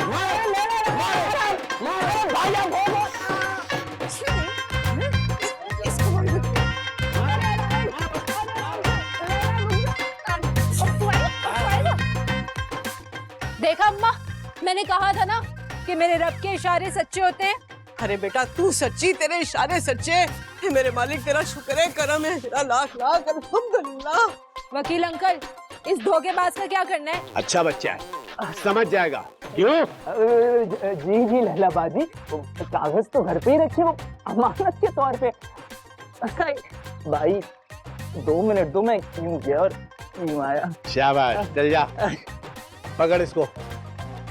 देखा अम्मा, मैंने कहा था ना कि मेरे रब के इशारे सच्चे होते हैं। अरे बेटा तू सच्ची, तेरे इशारे सच्चे। हे मेरे मालिक, तेरा शुक्र है, करम है, तेरा लाख लाख अल्हम्दुलिल्लाह। वकील अंकल, इस धोखेबाज का क्या करना है? अच्छा बच्चा है, समझ जाएगा। क्यों? जी जी लैला बाजी, कागज तो घर पे ही रखे, वो अमानत के तौर पे। भाई 2 मिनट दो, मैं यूं गया और यूं आया। शाबाश, चल जा, पकड़ इसको।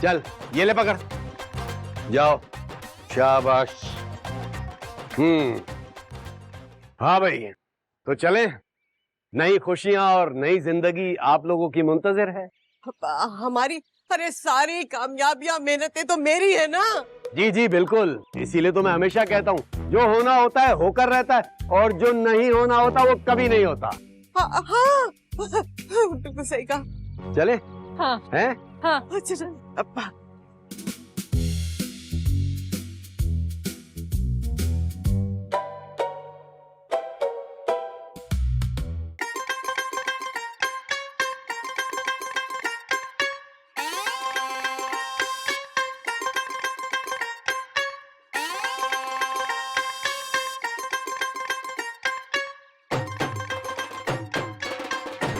चल ये ले पकड़, जाओ। शाबाश। हाँ भाई, तो चले। नई खुशियां और नई जिंदगी आप लोगों की मुंतजर है। हमारी, अरे सारी कामयाबियां, मेहनतें तो मेरी है ना। जी जी बिल्कुल, इसीलिए तो मैं हमेशा कहता हूँ, जो होना होता है होकर रहता है, और जो नहीं होना होता वो कभी नहीं होता। हाँ हाँ, बिल्कुल सही कहा। चले? हाँ हैं? हाँ। अच्छा चल। अब्बा।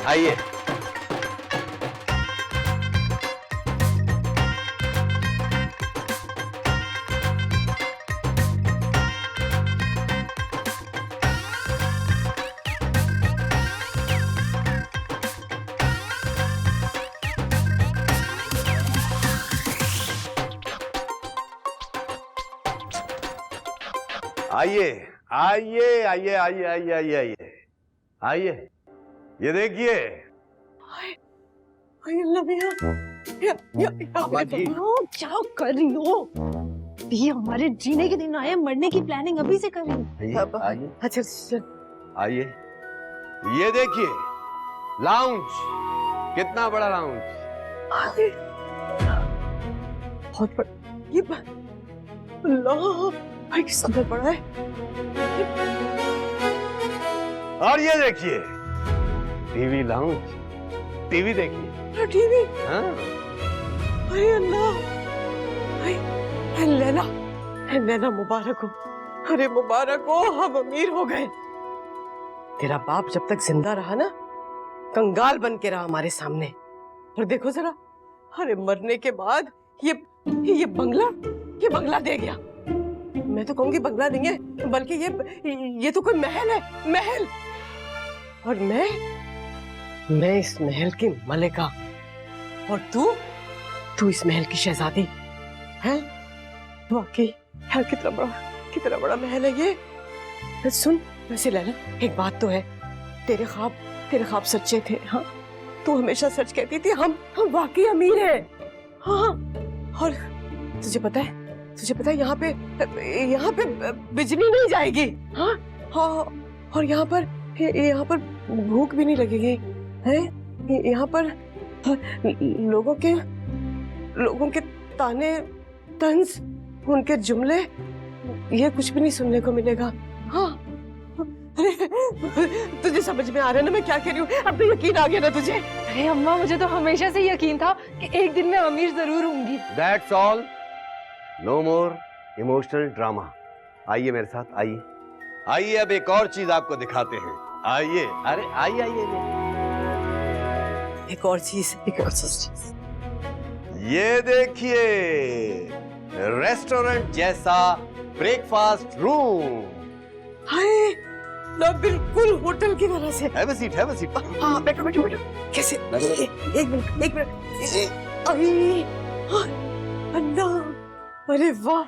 आइए। आइए आइए आइए आइए आइए आइए आइए आइए, ये देखिए। अल्लाह मियां, जी। क्या कर रही हो? ये हमारे जीने के दिन आए, मरने की प्लानिंग अभी से कर रही हूँ। आइए अच्छा चल। आइए, ये देखिए लाउंज, कितना बड़ा लाउंज। बहुत बड़ा ये अल्लाह भाई, किस अंदर पड़ा है। और ये देखिए टीवी लाउंज, टीवी देखिए। टीवी। हाँ अरे अल्लाह, अरे लैला मुबारक हो। अरे मुबारक हो, हम अमीर हो गए। तेरा बाप जब तक जिंदा रहा ना, कंगाल बन के रहा हमारे सामने। और देखो जरा, अरे मरने के बाद ये बंगला दे गया। मैं तो कहूंगी बंगला नहीं है, बल्कि ये तो कोई महल है, महल। और मैं इस महल की मलिका, और तू इस महल की शहजादी है। वाकई यार, कितना बड़ा महल है ये। सुन, वैसे लैला, एक बात तो है, तेरे ख्वाब सच्चे थे। हाँ, तू हमेशा सच कहती थी, हम वाकई अमीर हैं। हाँ, और तुझे पता है यहाँ पे बिजली नहीं जाएगी। हाँ, और यहाँ पर भूख भी नहीं लगेगी है। यहाँ पर लोगों के ताने तंज, उनके जुमले, ये कुछ भी नहीं सुनने को मिलेगा। हाँ, अरे तुझे समझ में आ रहा है ना मैं क्या कह रही हूँ? अब तो यकीन आ गया ना तुझे? अरे अम्मा, मुझे तो हमेशा से यकीन था कि एक दिन मैं अमीर जरूर होंगी। That's all, no more emotional drama. आइए मेरे साथ, आइए। अब एक और चीज आपको दिखाते हैं। आइए, अरे आइए। एक और चीज। ये देखिए, रेस्टोरेंट जैसा ब्रेकफास्ट रूम। हाय, ना बिल्कुल होटल की तरह से। Have a seat. हाँ, बैठो। कैसे? एक मिनट। अरे अल्लाह, अरे वाह।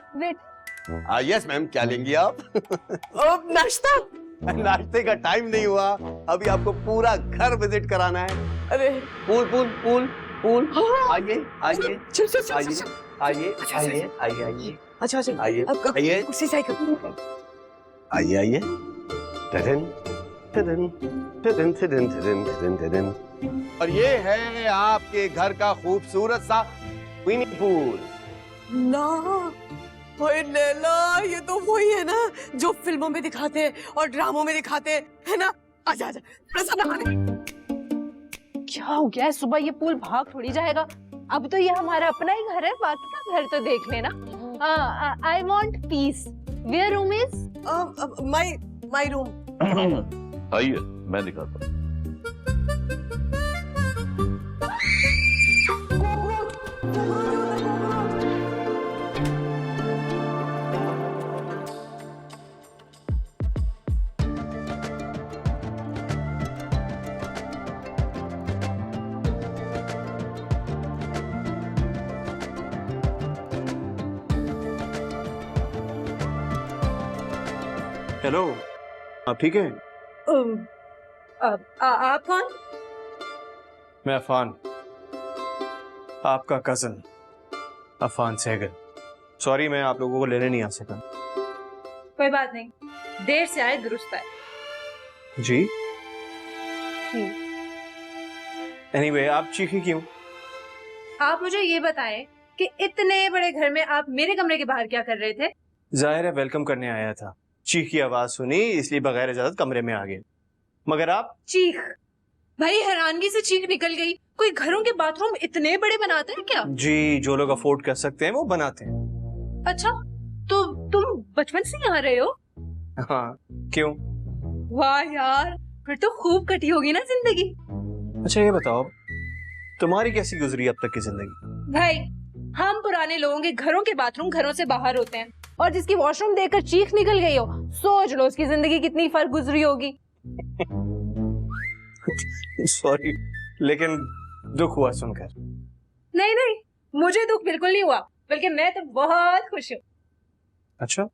यस मैम, क्या लेंगी आप? अब नाश्ता? नाश्ते का टाइम नहीं हुआ, अभी आपको पूरा घर विजिट कराना है। अरे पूल। हाँ। आइए। चल। आइए। अच्छा। आइए। अब उसी साइड आइए। और ये है आपके घर का खूबसूरत सा स्विमिंग पूल। ना, ओए लैला, ये तो वही है ना जो फिल्मों में दिखाते हैं और ड्रामों में दिखाते हैं, है ना? आजा थोड़ा सा नहाने। क्या हो गया है? सुबह ये पूल भाग थोड़ी जाएगा। अब तो ये हमारा अपना ही घर है, बाकी का घर तो देख लेना। I want peace. Where room is? My room. आइए, मैं दिखाता हूँ। हेलो, आप ठीक हैं? आप कौन? मैं अफान, आपका कजन अफान सहगल। सॉरी, मैं आप लोगों को लेने नहीं आ सका। कोई बात नहीं, देर से आए दुरुस्त आए। जी। एनीवे, आप चीखी क्यों? आप मुझे ये बताएं कि इतने बड़े घर में आप मेरे कमरे के बाहर क्या कर रहे थे? जाहिर है वेलकम करने आया था। चीख की आवाज सुनी, इसलिए बगैर इजाजत कमरे में आ गए। मगर आप? चीख? भाई, हैरानगी से चीख निकल गई। कोई घरों के बाथरूम इतने बड़े बनाते हैं क्या? जी, जो लोग अफोर्ड कर सकते हैं वो बनाते हैं। अच्छा, तो तुम बचपन से यहाँ रहे हो? हाँ, क्यों? वाह यार, फिर तो खूब कटी होगी ना जिंदगी। अच्छा ये बताओ, तुम्हारी कैसी गुजरी अब तक की जिंदगी? भाई, हम पुराने लोगों के घरों के बाथरूम घरों से बाहर होते हैं, और जिसकी वॉशरूम देखकर चीख निकल गई हो, सोच लो उसकी जिंदगी कितनी फर्क गुजरी होगी। सॉरी, लेकिन दुख हुआ सुनकर। नहीं, मुझे दुख बिल्कुल नहीं हुआ, बल्कि मैं तो बहुत खुश हूँ। अच्छा,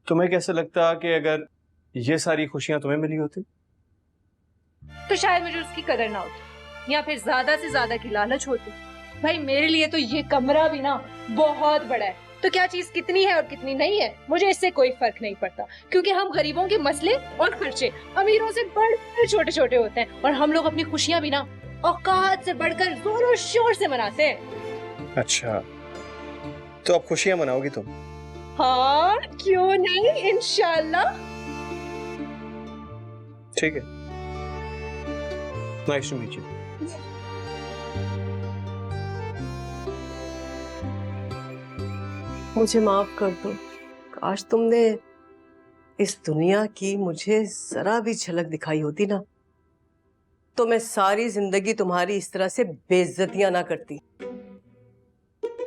तुम्हें कैसे लगता कि अगर ये सारी खुशियां तुम्हें मिली होती तो शायद मुझे उसकी कदर ना होती, या फिर ज्यादा से ज्यादा की लालच होती। भाई, मेरे लिए तो ये कमरा भी ना बहुत बड़ा है, तो क्या चीज कितनी है और कितनी नहीं है मुझे इससे कोई फर्क नहीं पड़ता, क्योंकि हम गरीबों के मसले और खर्चे अमीरों से बड़े छोटे छोटे होते हैं, और हम लोग अपनी खुशियां भी ना औकात से बढ़कर जोरों शोर से मनाते हैं। अच्छा, तो अब खुशियां मनाओगी तुम? हाँ, क्यों नहीं, इंशाल्लाह। ठीक है, नाइस टू मीट यू। मुझे माफ कर दो। काश तुमने इस दुनिया की मुझे जरा भी झलक दिखाई होती ना, तो मैं सारी जिंदगी तुम्हारी इस तरह से बेइज्जतियां ना करती।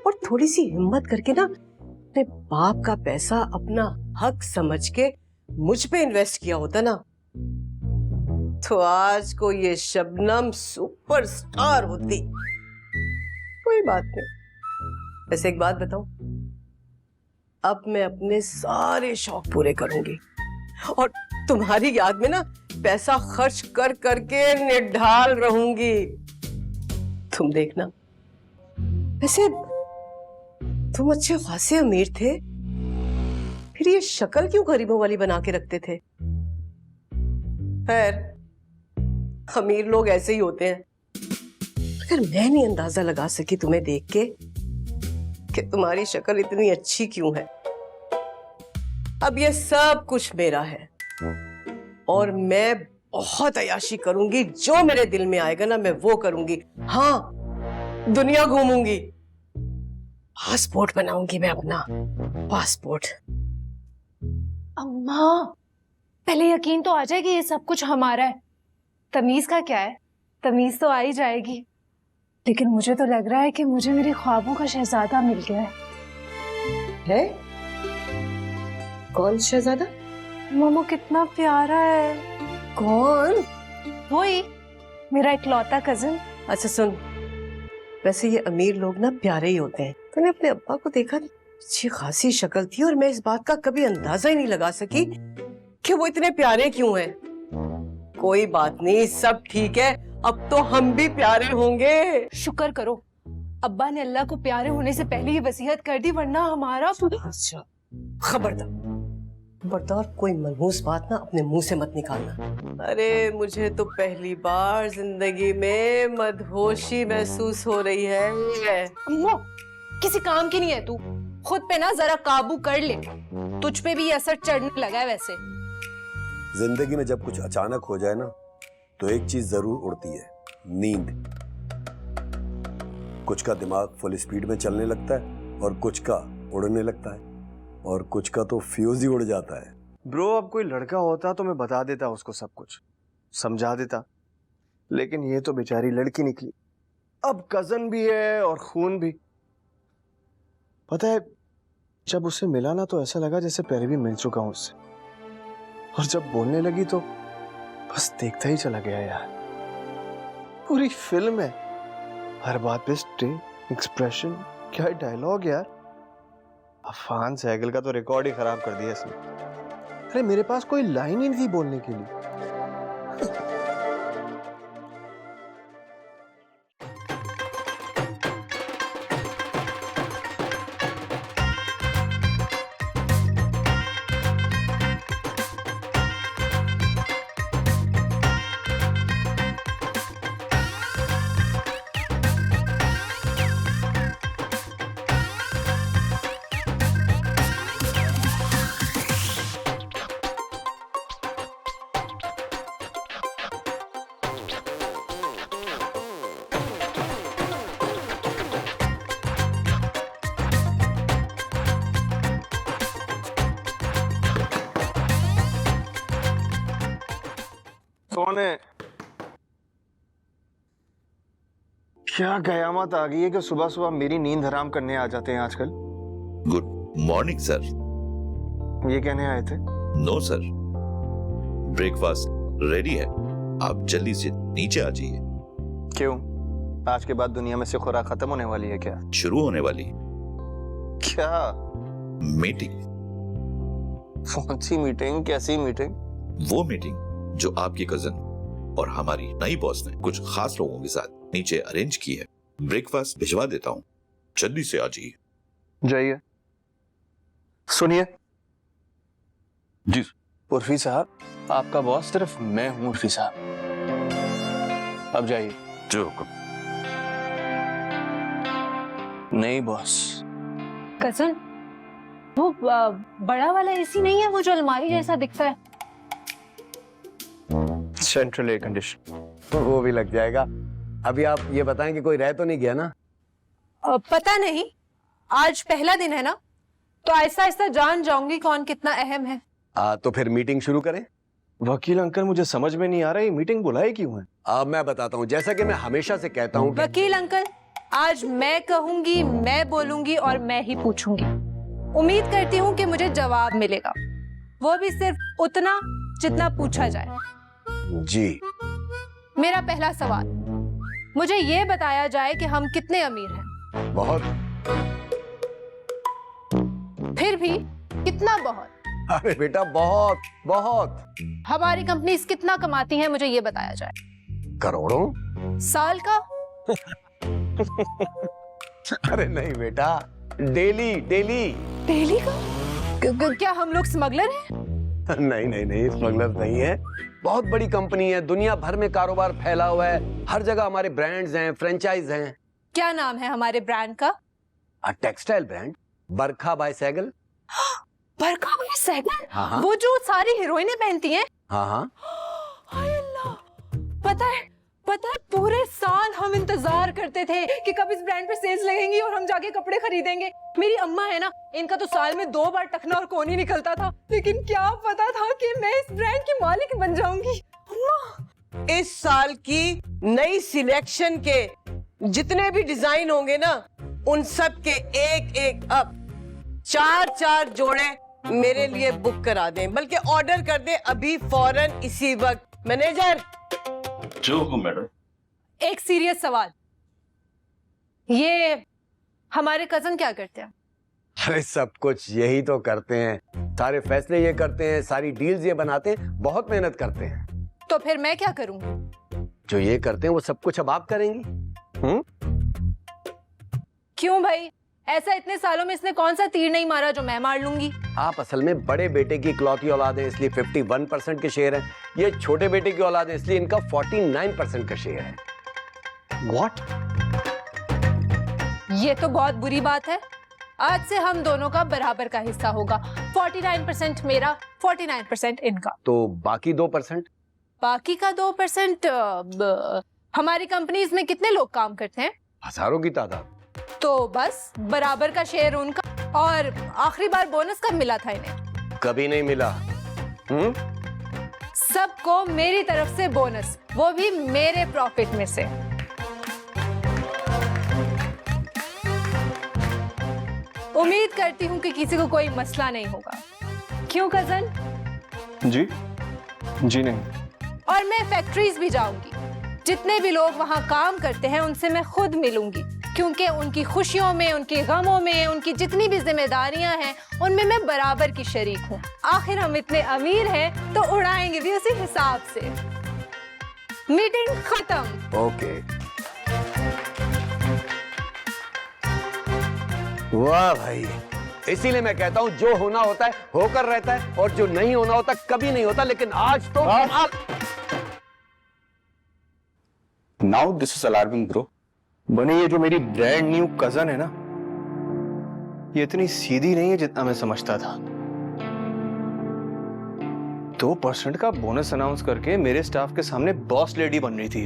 और थोड़ी सी हिम्मत करके ना अपने बाप का पैसा अपना हक समझ के मुझ पे इन्वेस्ट किया होता ना, तो आज को ये शबनम सुपरस्टार होती। कोई बात नहीं। वैसे एक बात बताऊं, अब मैं अपने सारे शौक पूरे करूंगी और तुम्हारी याद में ना पैसा खर्च कर करके निढाल रहूंगी। तुम देखना। वैसे तुम अच्छे खासे अमीर थे, फिर ये शक्ल क्यों गरीबों वाली बना के रखते थे? खैर, अमीर लोग ऐसे ही होते हैं। अगर मैं नहीं अंदाजा लगा सकी तुम्हें देख के कि तुम्हारी शक्ल इतनी अच्छी क्यों है। अब ये सब कुछ मेरा है और मैं बहुत अय्याशी करूंगी। जो मेरे दिल में आएगा ना मैं वो करूंगी। हाँ, दुनिया घूमूंगी। पासपोर्ट बनाऊंगी मैं अपना, पासपोर्ट। अम्मा, पहले यकीन तो आ जाए कि ये सब कुछ हमारा है। तमीज का क्या है, तमीज तो आ ही जाएगी। लेकिन मुझे तो लग रहा है कि मुझे मेरे ख्वाबों का शहजादा मिल गया है। कौन शहजादा? मामू कितना प्यारा है। कौन? वही मेरा इकलौता कजिन। अच्छा सुन, वैसे ये अमीर लोग ना प्यारे ही होते हैं। तूने अपने अब्बा को देखा? अच्छी खासी शक्ल थी और मैं इस बात का कभी अंदाजा ही नहीं लगा सकी कि वो इतने प्यारे क्यों हैं। कोई बात नहीं, सब ठीक है। अब तो हम भी प्यारे होंगे। शुक्र करो, अब्बा ने अल्लाह को प्यारे होने से पहले ही वसीयत कर दी, वरना हमारा। अच्छा, खबरदार कोई मनहूस बात ना अपने मुंह से मत निकालना। अरे मुझे तो पहली बार जिंदगी में मदहोशी महसूस हो रही है। अम्मा, किसी काम की नहीं है तू। खुद पे ना जरा काबू कर ले। तुझ पे भी ये असर चढ़ने लगा है। वैसे जिंदगी में जब कुछ अचानक हो जाए ना, तो एक चीज जरूर उड़ती है, नींद। कुछ का दिमाग फुल स्पीड में चलने लगता है और कुछ का उड़ने लगता है और कुछ का तो फ्यूज ही उड़ जाता है। ब्रो, अब कोई लड़का होता तो मैं बता देता उसको, सब कुछ समझा देता। लेकिन ये तो बेचारी लड़की निकली। अब कजन भी है और खून भी। पता है, जब उससे मिला ना तो ऐसा लगा जैसे पहले भी मिल चुका हूं उससे। और जब बोलने लगी तो बस देखता ही चला गया यार। पूरी फिल्म है, हर बात पे स्टिंग, एक्सप्रेशन, क्या डायलॉग यार। अफान सहगल का तो रिकॉर्ड ही खराब कर दिया इसने। अरे मेरे पास कोई लाइन ही नहीं थी बोलने के लिए। कौन है? क्या कयामत आ गई है कि सुबह सुबह मेरी नींद हराम करने आ जाते हैं आजकल। Good morning sir. ये कहने आए थे? नो सर, ब्रेकफास्ट रेडी है, आप जल्दी से नीचे आ जाइए। क्यों? आज के बाद दुनिया में से खुराक खत्म होने वाली है क्या? शुरू होने वाली। क्या मीटिंग? कौन सी मीटिंग? कैसी मीटिंग? वो मीटिंग जो आपकी कजन और हमारी नई बॉस ने कुछ खास लोगों के साथ नीचे अरेंज की है। ब्रेकफास्ट भिजवा देता हूँ, जल्दी से आ जाइए। जाइए। सुनिए जी। उर्फी साहब, आपका बॉस सिर्फ मैं हूँ उर्फी साहब। अब जाइए। जो नहीं बॉस। कजन, वो बड़ा वाला एसी नहीं है, वो जो अलमारी जैसा दिखता है? Central air condition. वो भी लग जाएगा। अभी आप ये बताएं कि कोई रह तो नहीं गया ना? पता नहीं, आज पहला दिन है ना, तो आहिस्ता आहिस्ता जान जाऊंगी कौन कितना अहम है। तो फिर मीटिंग शुरू करें। वकील अंकल, मुझे समझ में नहीं आ रहा ये मीटिंग बुलाई क्यों है? अब मैं बताता हूँ, जैसा कि मैं हमेशा से कहता हूँ वकील अंकल, आज मैं कहूंगी, मैं बोलूंगी और मैं ही पूछूंगी। उम्मीद करती हूँ कि मुझे जवाब मिलेगा, वो भी सिर्फ उतना जितना पूछा जाए। जी। मेरा पहला सवाल, मुझे ये बताया जाए कि हम कितने अमीर हैं। बहुत। फिर भी कितना बहुत? अरे बेटा बहुत बहुत। हमारी कंपनीज कितना कमाती हैं, मुझे ये बताया जाए। करोड़ों। साल का? अरे नहीं बेटा, डेली डेली। डेली का? क्या हम लोग स्मगलर हैं? नहीं नहीं नहीं, स्मगलर नहीं है। बहुत बड़ी कंपनी है, दुनिया भर में कारोबार फैला हुआ है, हर जगह हमारे ब्रांड्स हैं, फ्रेंचाइज हैं। क्या नाम है हमारे ब्रांड का? टेक्सटाइल ब्रांड बरखा बाय सैगल। बरखा बाय सैगल? हाँ हाँ। वो जो सारी हीरोइनें पहनती हैं? हाँ हाँ। हाय अल्लाह, पता है पूरे साल हम इंतजार करते थे कि कब इस ब्रांड पे सेल्स लगेंगी और हम जाके कपड़े खरीदेंगे। मेरी अम्मा है ना, इनका तो साल में 2 बार टखना और कोनी निकलता था, लेकिन क्या पता था कि मैं इस ब्रांड की मालिक बन जाऊंगी। अम्मा, इस साल की नई सिलेक्शन के जितने भी डिजाइन होंगे ना, उन सब के एक एक अब 4-4 जोड़े मेरे लिए बुक करा दें, बल्कि ऑर्डर कर दें अभी फौरन इसी वक्त। मैनेजर। जो हुकुम मैडम। एक सीरियस सवाल, ये हमारे कजन क्या करते हैं? अरे सब कुछ यही तो करते हैं, सारे फैसले ये करते हैं, सारी डील्स ये बनाते हैं, बहुत मेहनत करते हैं। तो फिर मैं क्या करूंगी? जो ये करते हैं वो सब कुछ अब आप करेंगी। क्यों भाई, ऐसा इतने सालों में इसने कौन सा तीर नहीं मारा जो मैं मार लूंगी? आप असल में बड़े बेटे की इकलौती औलाद है, इसलिए 51% के शेयर है। ये छोटे बेटे की औलाद है, इसलिए इनका 49% का शेयर है। What? ये तो बहुत बुरी बात है। आज से हम दोनों का बराबर का हिस्सा होगा, 49% मेरा, 49% इनका। तो बाकी 2%? बाकी का 2% हमारी कंपनीज में कितने लोग काम करते हैं? हजारों की तादाद। तो बस बराबर का शेयर उनका। और आखिरी बार बोनस कब मिला था इन्हें? कभी नहीं मिला। सबको मेरी तरफ से बोनस, वो भी मेरे प्रॉफिट में से। उम्मीद करती हूँ कि किसी को कोई मसला नहीं होगा। क्यों कजन? जी नहीं। और मैं फैक्ट्रीज भी जाऊंगी, जितने भी लोग वहां काम करते हैं उनसे मैं खुद मिलूंगी, क्योंकि उनकी खुशियों में, उनके गमों में, उनकी जितनी भी जिम्मेदारियां हैं उनमें मैं बराबर की शरीक हूँ। आखिर हम इतने अमीर हैं तो उड़ाएंगे भी उसी हिसाब से। मीटिंग खत्म। ओके। वाह भाई, इसीलिए मैं कहता हूं जो होना होता है होकर रहता है, और जो नहीं होना होता कभी नहीं होता। लेकिन आज तो now this is alarming bro. बनी, ये जो मेरी ब्रांड न्यू कजन है ना, ये इतनी सीधी नहीं है जितना मैं समझता था। 2% का बोनस अनाउंस करके मेरे स्टाफ के सामने बॉस लेडी बन रही थी।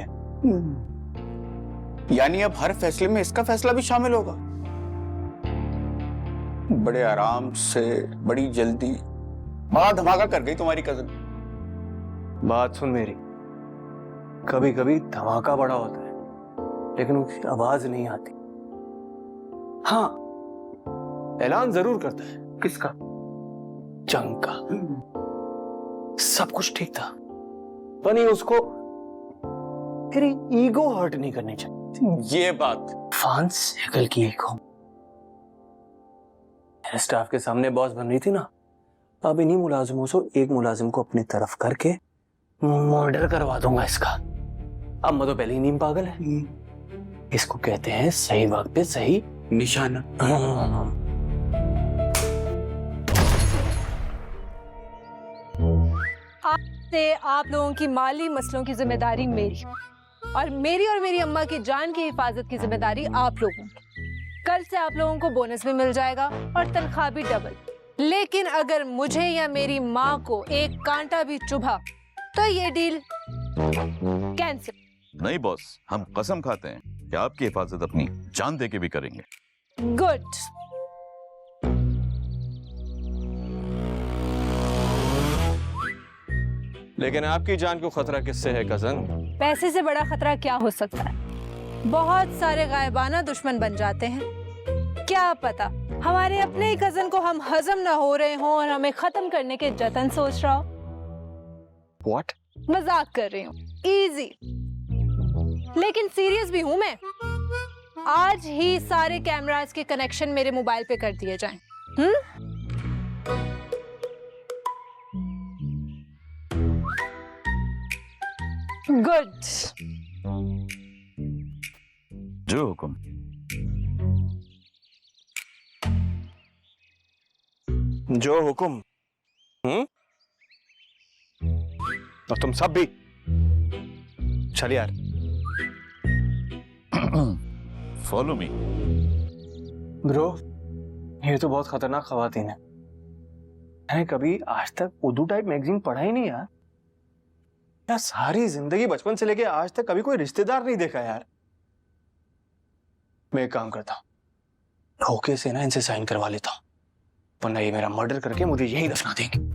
यानी अब हर फैसले में इसका फैसला भी शामिल होगा। बड़े आराम से, बड़ी जल्दी बड़ा धमाका कर गई तुम्हारी कजन। बात सुन मेरी, कभी कभी धमाका बड़ा होता है लेकिन उसकी आवाज नहीं आती। हाँ, ऐलान जरूर करता है। किसका? जंग का। सब कुछ ठीक था, बनी उसको मेरी ईगो हर्ट नहीं करनी चाहिए। ये बात फान सैगल की ईगो मेरे स्टाफ के सामने बॉस बन रही थी ना, अब इन्हीं मुलाजिमों से एक मुलाजिम को अपनी तरफ करके मर्डर करवा दूंगा इसका। अब मैं तो पहले ही नीम पागल है। इसको कहते हैं सही वक्त पे सही निशाना। आज से आप लोगों की माली मसलों की जिम्मेदारी मेरी, और मेरी अम्मा की जान की हिफाजत की जिम्मेदारी आप लोगों की। कल से आप लोगों को बोनस भी मिल जाएगा और तनख्वाह भी डबल। लेकिन अगर मुझे या मेरी माँ को एक कांटा भी चुभा तो ये डील कैंसिल। नहीं बॉस, हम कसम खाते हैं कि आपकी हिफाजत अपनी जान दे के भी करेंगे। गुड। लेकिन आपकी जान को खतरा किससे है कजन? पैसे से बड़ा खतरा क्या हो सकता है? बहुत सारे गायबाना दुश्मन बन जाते हैं। क्या पता हमारे अपने ही कजन को हम हजम ना हो रहे हों और हमें खत्म करने के जतन सोच रहा हो। What? मजाक कर रही हूँ, इजी। लेकिन सीरियस भी हूं मैं। आज ही सारे कैमरास के कनेक्शन मेरे मोबाइल पे कर दिए जाएं। गुड। जो हुक्म। जो हुक्म। और तुम सब भी चल यार। Follow me. ब्रो, ये तो बहुत खतरनाक खवातीन है। मैंने कभी आज तक उर्दू टाइप मैगजीन पढ़ा ही नहीं यार। यार सारी जिंदगी बचपन से लेके आज तक कभी कोई रिश्तेदार नहीं देखा यार। मैं एक काम करता हूँ, धोखे से ना इनसे साइन करवा लेता हूँ, वरना ये मेरा मर्डर करके मुझे यही दफना देंगे।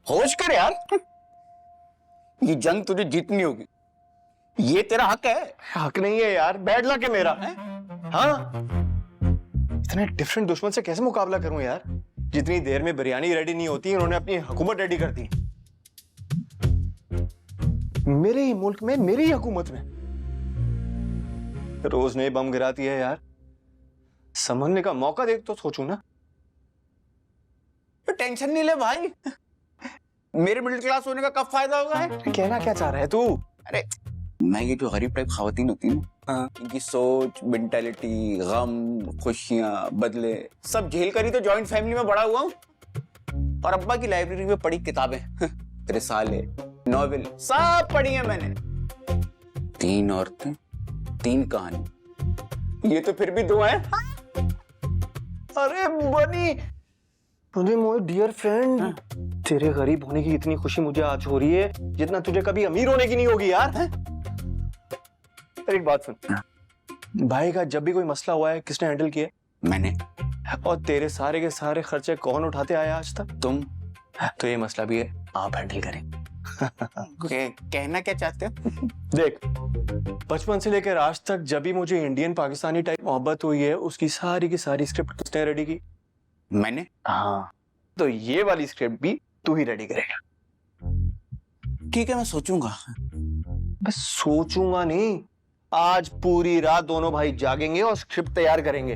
होश कर यार, ये जंग तुझे जीतनी होगी। ये तेरा हक है। हक नहीं है यार, बैड लक है मेरा है। हाँ, इतने डिफरेंट दुश्मन से कैसे मुकाबला करूं यार? जितनी देर में बिरयानी रेडी नहीं होती, इन्होंने अपनी हुकूमत रेडी कर दी। मेरे ही मुल्क में, मेरी ही हुकूमत में रोज नए बम गिराती है यार। संभलने का मौका देख तो सोचूं ना। तो टेंशन नहीं ले भाई, मेरे मिडिल क्लास होने का कब फायदा होगा है? कहना क्या चाह रहा है तू? अरे मैं ये जो गरीब टाइप खवातीन होती है ना, इनकी सोच, मेंटालिटी, गम, खुशियां, बदले सब झेल कर ही तो जॉइंट फैमिली में बड़ा हुआ हूँ। और अब्बा की लाइब्रेरी में पढ़ी किताबें, रिसाले, नॉवेल सब पढ़ी है मैंने। 3 औरतें, 3 कहानी, ये तो फिर भी 2 हैं। अरे बनी, मुझे मोर डियर फ्रेंड, तेरे गरीब होने की इतनी खुशी मुझे आज हो रही है जितना तुझे कभी अमीर होने की नहीं होगी यार। एक बात सुन, भाई का जब भी कोई मसला हुआ है किसने हैंडल किया? मैंने। और तेरे सारे के सारे खर्चे कौन उठाते आया आज तक? तुम। तो ये मसला भी है, आप हैंडल करें। कहना क्या चाहते हो? देख, बचपन से लेकर आज तक जब भी मुझे इंडियन पाकिस्तानी टाइप मोहब्बत हुई है, उसकी सारी की सारी स्क्रिप्ट किसने रेडी की? मैंने। हाँ, तो ये वाली स्क्रिप्ट भी तू ही रेडी करेगा। ठीक है, मैं सोचूंगा। बस सोचूंगा नहीं, आज पूरी रात दोनों भाई जागेंगे और स्क्रिप्ट तैयार करेंगे।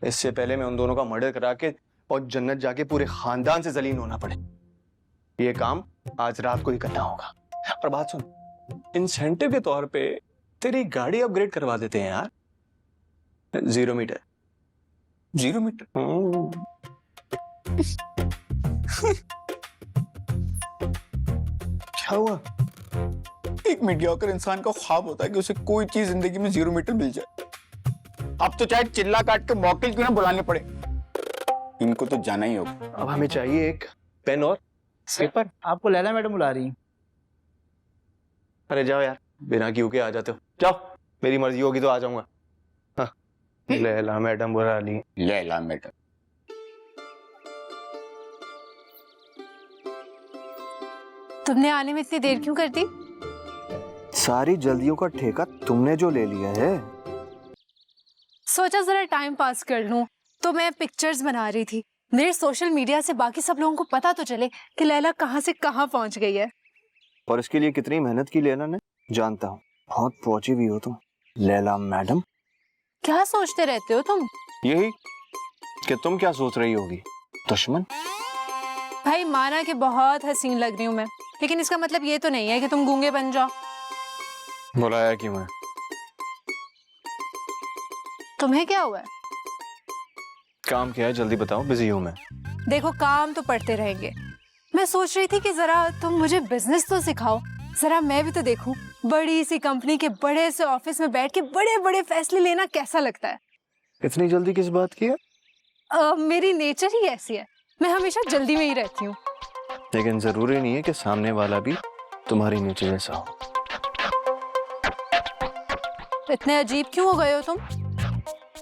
इससे पहले मैं उन दोनों का मर्डर करा के और जन्नत जाके पूरे खानदान से जलील होना पड़े। ये काम आज रात को ही करना होगा। और बात सुन, इंसेंटिव के तौर पे तेरी गाड़ी अपग्रेड करवा देते हैं यार। 0 मीटर। 0 मीटर? क्या हुआ? एक मीडियोकर इंसान का ख्वाब होता है कि उसे कोई चीज जिंदगी में 0 मीटर मिल जाए। अब तो चाहे चिल्ला काट के मौके क्यों ना बुलाने पड़े, इनको तो जाना ही होगा। अब हमें चाहिए एक पेन और पेपर। आपको लैला मैडम बुला रही हैं। अरे जाओ यार, बिना क्यों के आ जाते हो। जाओ, मेरी मर्जी होगी तो आ जाऊंगा। हाँ, लैला मैडम बुला ली। लैला मैडम। तुमने आने में इतनी देर क्यों कर दी? सारी जल्दियों का ठेका तुमने जो ले लिया है। सोचा जरा टाइम पास कर लूं, तो मैं पिक्चर्स बना रही थी। मेरे सोशल मीडिया से बाकी सब लोगों को पता तो चले कि लैला कहां से कहां पहुंच गई है। और इसके लिए कितनी मेहनत की लैला ने, जानता हूँ। बहुत पहुंची भी हो तुम लैला मैडम। क्या सोचते रहते हो तुम? यही कि तुम क्या सोच रही होगी, दुश्मन। भाई माना कि बहुत हसीन लग रही हूँ मैं, लेकिन इसका मतलब ये तो नहीं है कि तुम गूंगे बन जाओ। बुलाया क्यों है? तुम्हें क्या हुआ है? काम क्या है, जल्दी बताओ, बिजी हूँ मैं। देखो, काम तो पड़ते रहेंगे। मैं सोच रही थी कि जरा तुम मुझे बिजनेस तो सिखाओ, जरा मैं भी तो देखूं। बड़ी सी कंपनी के बड़े से ऑफिस में बैठ के बड़े बड़े फैसले लेना कैसा लगता है। इतनी जल्दी किस बात की है? मेरी नेचर ही ऐसी है, मैं हमेशा जल्दी में ही रहती हूँ। लेकिन जरूरी नहीं है कि सामने वाला भी तुम्हारी नेचर जैसा हो। इतने अजीब क्यों हो गए हो तुम?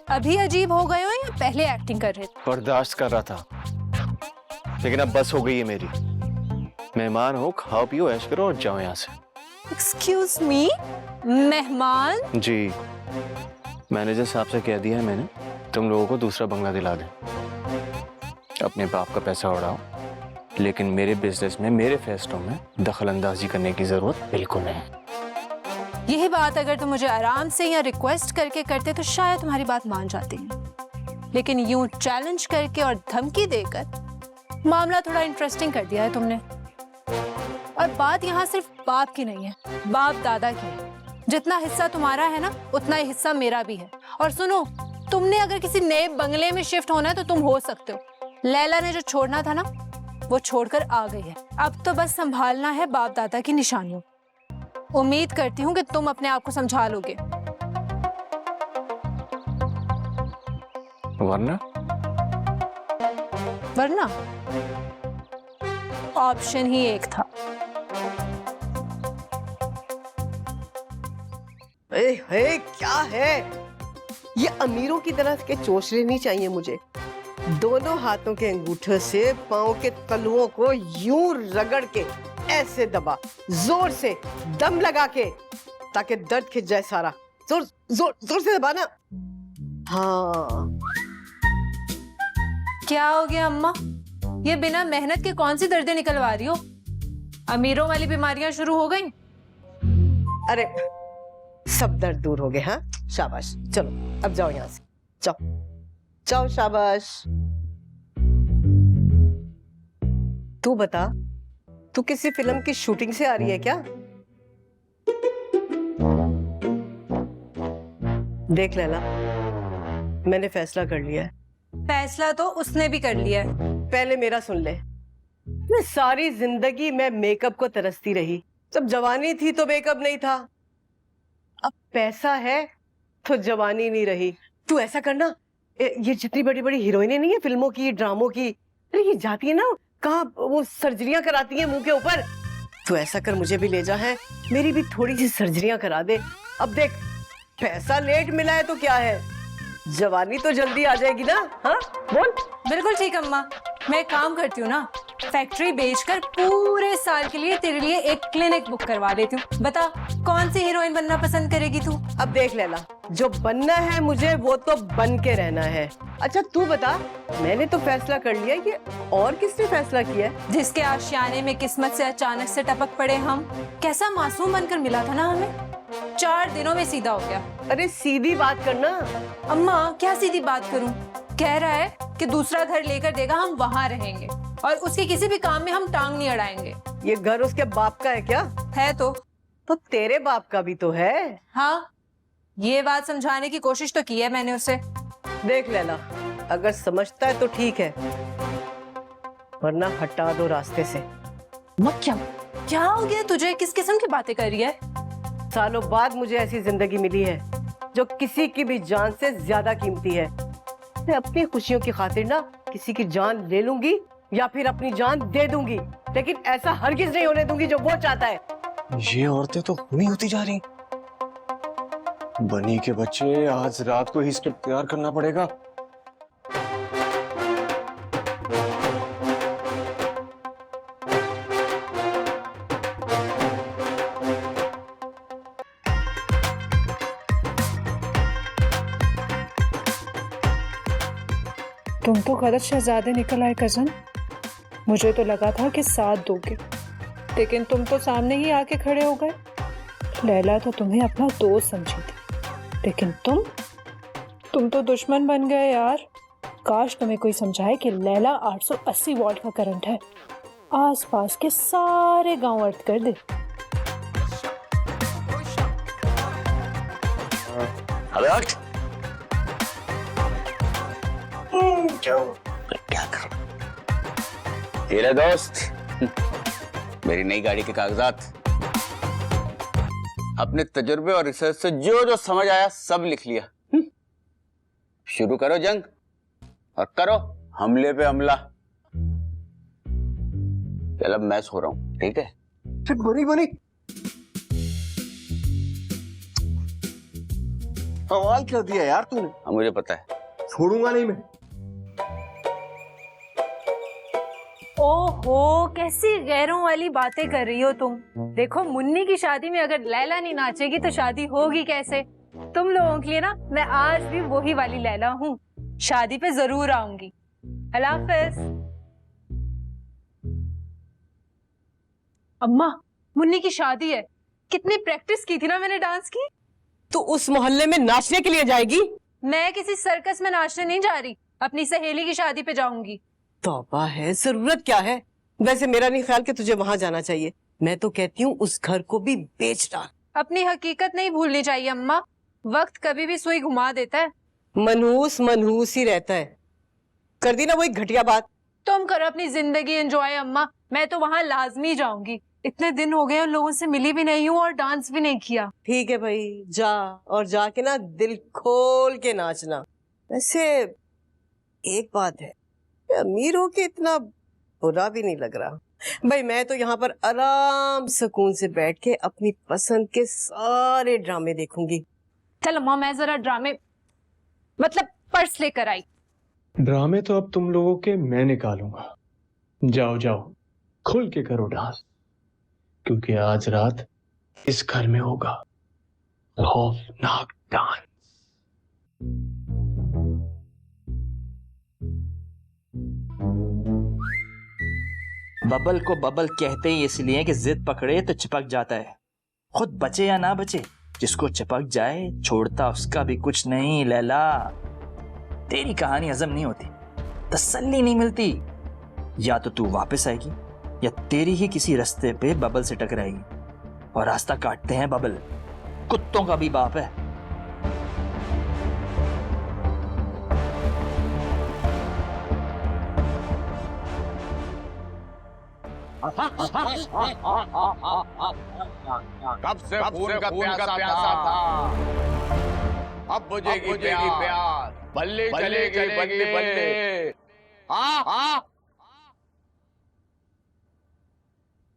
अभी अजीब हो गए हो या पहले एक्टिंग कर रहे थे? बर्दाश्त कर रहा था। लेकिन अब बस हो गई है मेरी। मेहमान हो, खाओ पियो, ऐश करो और जाओ यहाँ से। एक्सक्यूज मी, मेहमान? जी, मैनेजर साहब से कह दिया है मैंने, तुम लोगों को दूसरा बंगला दिला दें। अपने बाप का पैसा उड़ाओ, लेकिन मेरे बिजनेस में, मेरे फैसलों में दखल अंदाजी करने की जरूरत बिल्कुल नहीं। यही बात अगर तुम मुझे आराम से या रिक्वेस्ट करके करते तो शायद तुम्हारी बात मान जाती है, लेकिन यूं चैलेंज करके और धमकी देकर मामला थोड़ा इंटरेस्टिंग कर दिया है तुमने। और बात यहाँ सिर्फ बाप की नहीं है, बाप दादा की है। जितना हिस्सा तुम्हारा है ना, उतना ही हिस्सा मेरा भी है। और सुनो, तुमने अगर किसी नए बंगले में शिफ्ट होना है तो तुम हो सकते हो। लैला ने जो छोड़ना था ना, वो छोड़कर आ गई है। अब तो बस संभालना है बाप दादा की निशानियों। उम्मीद करती हूँ कि तुम अपने आप को समझा लोगे। वरना वरना ऑप्शन ही एक था। ए, क्या है ये? अमीरों की तरह के चोंचले नहीं चाहिए मुझे। दोनों हाथों के अंगूठे से पांव के तलुओं को यूं रगड़ के ऐसे दबा, जोर से दम लगा के, ताकि दर्द खिंच जाए सारा। जोर जोर जोर से दबाना। हाँ। क्या हो गया अम्मा? ये बिना मेहनत के कौन सी दर्दें निकलवा रही हो? अमीरों वाली बीमारियां शुरू हो गई? अरे सब दर्द दूर हो गए। हाँ, शाबाश। चलो अब जाओ यहाँ से, जाओ जाओ, शाबाश। तू बता, तू किसी फिल्म की शूटिंग से आ रही है क्या? देख लैला, मैंने फैसला कर लिया है। फैसला तो उसने भी कर लिया है। पहले मेरा सुन ले। मैं सारी जिंदगी में मेकअप को तरसती रही। जब जवानी थी तो मेकअप नहीं था, अब पैसा है तो जवानी नहीं रही। तू ऐसा करना, ये जितनी बड़ी बड़ी हीरोइनें नहीं है फिल्मों की, ड्रामों की, अरे ये जाती है ना कहाँ, वो सर्जरियां कराती हैं मुंह के ऊपर। तू ऐसा कर, मुझे भी ले जा, है मेरी भी थोड़ी सी सर्जरियां करा दे। अब देख, पैसा लेट मिला है तो क्या है, जवानी तो जल्दी आ जाएगी ना। हाँ बोल। बिल्कुल ठीक अम्मा, मैं काम करती हूँ ना, फैक्ट्री बेचकर पूरे साल के लिए तेरे लिए एक क्लिनिक बुक करवा देती हूँ। बता, कौन सी हीरोइन बनना पसंद करेगी तू? अब देख लेला, जो बनना है मुझे वो तो बन के रहना है। अच्छा तू बता, मैंने तो फैसला कर लिया, ये और किसने फैसला किया है? जिसके आशियाने में किस्मत से अचानक से टपक पड़े हम। कैसा मासूम बनकर मिला था ना हमें, 4 दिनों में सीधा हो गया। अरे सीधी बात करना। अम्मा क्या सीधी बात करूं? कह रहा है कि दूसरा घर लेकर देगा, हम वहाँ रहेंगे और उसके किसी भी काम में हम टांग नहीं अड़ाएंगे। ये घर उसके बाप का है क्या? है तो तेरे बाप का भी तो है। हाँ, ये बात समझाने की कोशिश तो की है मैंने उसे। देख लेला, अगर समझता है तो ठीक है, वरना हटा दो रास्ते से। क्या हो गया तुझे? किस किस्म की बातें कर रही है? सालों बाद मुझे ऐसी जिंदगी मिली है जो किसी की भी जान से ज्यादा कीमती है। मैं अपनी खुशियों की खातिर ना किसी की जान ले लूंगी या फिर अपनी जान दे दूंगी, लेकिन ऐसा हरगिज नहीं होने दूंगी जो वो चाहता है। ये औरतें तो हुई होती जा रही। बनी के बच्चे, आज रात को ही स्क्रिप्ट तैयार करना पड़ेगा। तुम तो गलत शहजादे निकल आए कजन। मुझे तो लगा था कि साथ दोगे, लेकिन तुम तो सामने ही आके खड़े हो गए। लैला तो तुम्हें अपना दोस्त समझी थी, लेकिन तुम तो दुश्मन बन गए यार। काश तुम्हें कोई समझाए कि लैला 880 वोल्ट का करंट है, आसपास के सारे गांव अर्थ कर दे। अलर्ट। क्या कर? ये ले दोस्त, मेरी नई गाड़ी के कागजात। अपने तजुर्बे और रिसर्च से जो जो समझ आया सब लिख लिया। शुरू करो जंग और करो हमले पे हमला। चल अब मैं सो रहा हूं, ठीक है? बनी सवाल कर दिया यार तूने। हाँ मुझे पता है। छोड़ूंगा नहीं मैं। ओहो, कैसी गैरों वाली बातें कर रही हो तुम। देखो, मुन्नी की शादी में अगर लैला नहीं नाचेगी तो शादी होगी कैसे। तुम लोगों के लिए ना मैं आज भी वही वाली लैला हूँ। शादी पे जरूर आऊंगी। अल्लाह हाफिज। अम्मा, मुन्नी की शादी है। कितनी प्रैक्टिस की थी ना मैंने डांस की। तू उस मोहल्ले में नाचने के लिए जाएगी? मैं किसी सर्कस में नाचने नहीं जा रही, अपनी सहेली की शादी पे जाऊंगी। तौबा है, जरूरत क्या है? वैसे मेरा नहीं ख्याल कि तुझे वहां जाना चाहिए। मैं तो कहती हूँ उस घर को भी बेच डाल। अपनी हकीकत नहीं भूलनी चाहिए अम्मा। वक्त कभी भी सुई घुमा देता है। मनहूस मनहूस ही रहता है। कर दी ना वही घटिया बात। तुम करो अपनी जिंदगी एंजॉय अम्मा, मैं तो वहां लाजमी जाऊंगी। इतने दिन हो गए उन लोगों से मिली भी नहीं हूँ और डांस भी नहीं किया। ठीक है भाई, जा और जाके ना दिल खोल के नाचना। वैसे एक बात है, अमीर हो के इतना बुरा भी नहीं लग रहा। भाई मैं तो यहाँ पर आराम सुकून से बैठ के अपनी पसंद के सारे ड्रामे देखूंगी। चल अम्मा, मैं जरा ड्रामे मतलब पर्स लेकर आई। ड्रामे तो अब तुम लोगों के मैं निकालूंगा। जाओ जाओ, खुल के करो डांस, क्योंकि आज रात इस घर में होगा खौफनाक डांस। बबल को बबल कहते ही इसलिए कि जिद पकड़े तो चिपक जाता है। खुद बचे या ना बचे, जिसको चिपक जाए छोड़ता उसका भी कुछ नहीं। लैला, तेरी कहानी हजम नहीं होती, तसल्ली नहीं मिलती। या तो तू वापस आएगी या तेरी ही किसी रास्ते पे बबल से टकराएगी। और रास्ता काटते हैं बबल, कुत्तों का भी बाप है। कब से खून का प्यासा था, अब बुझेगी प्यार। बल्ले चलेगी बल्ले। हाँ,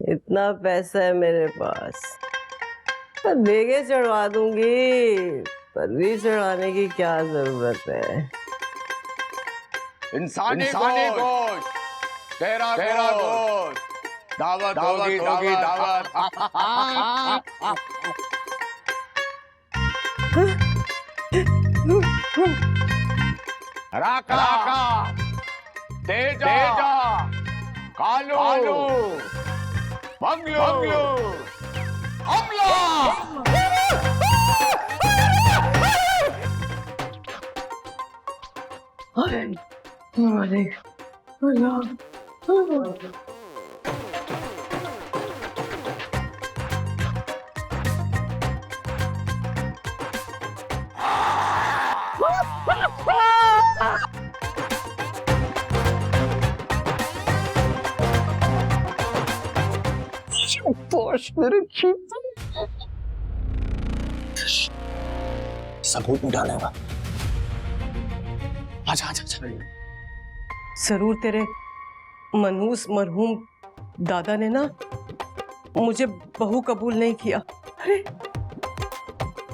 इतना पैसा है मेरे पास, देगे चढ़वा दूंगी। पर्री चढ़ाने की क्या जरूरत है? इंसानी गोश्त, तेरा गोश्त, दावत होगी दावत। राका, तेजा, कालू, बंगलो, हमला। सबूत में डालेगा। आजा आजा आजा। जरूर तेरे मनहूस मरहूम दादा ने ना मुझे बहू कबूल नहीं किया। अरे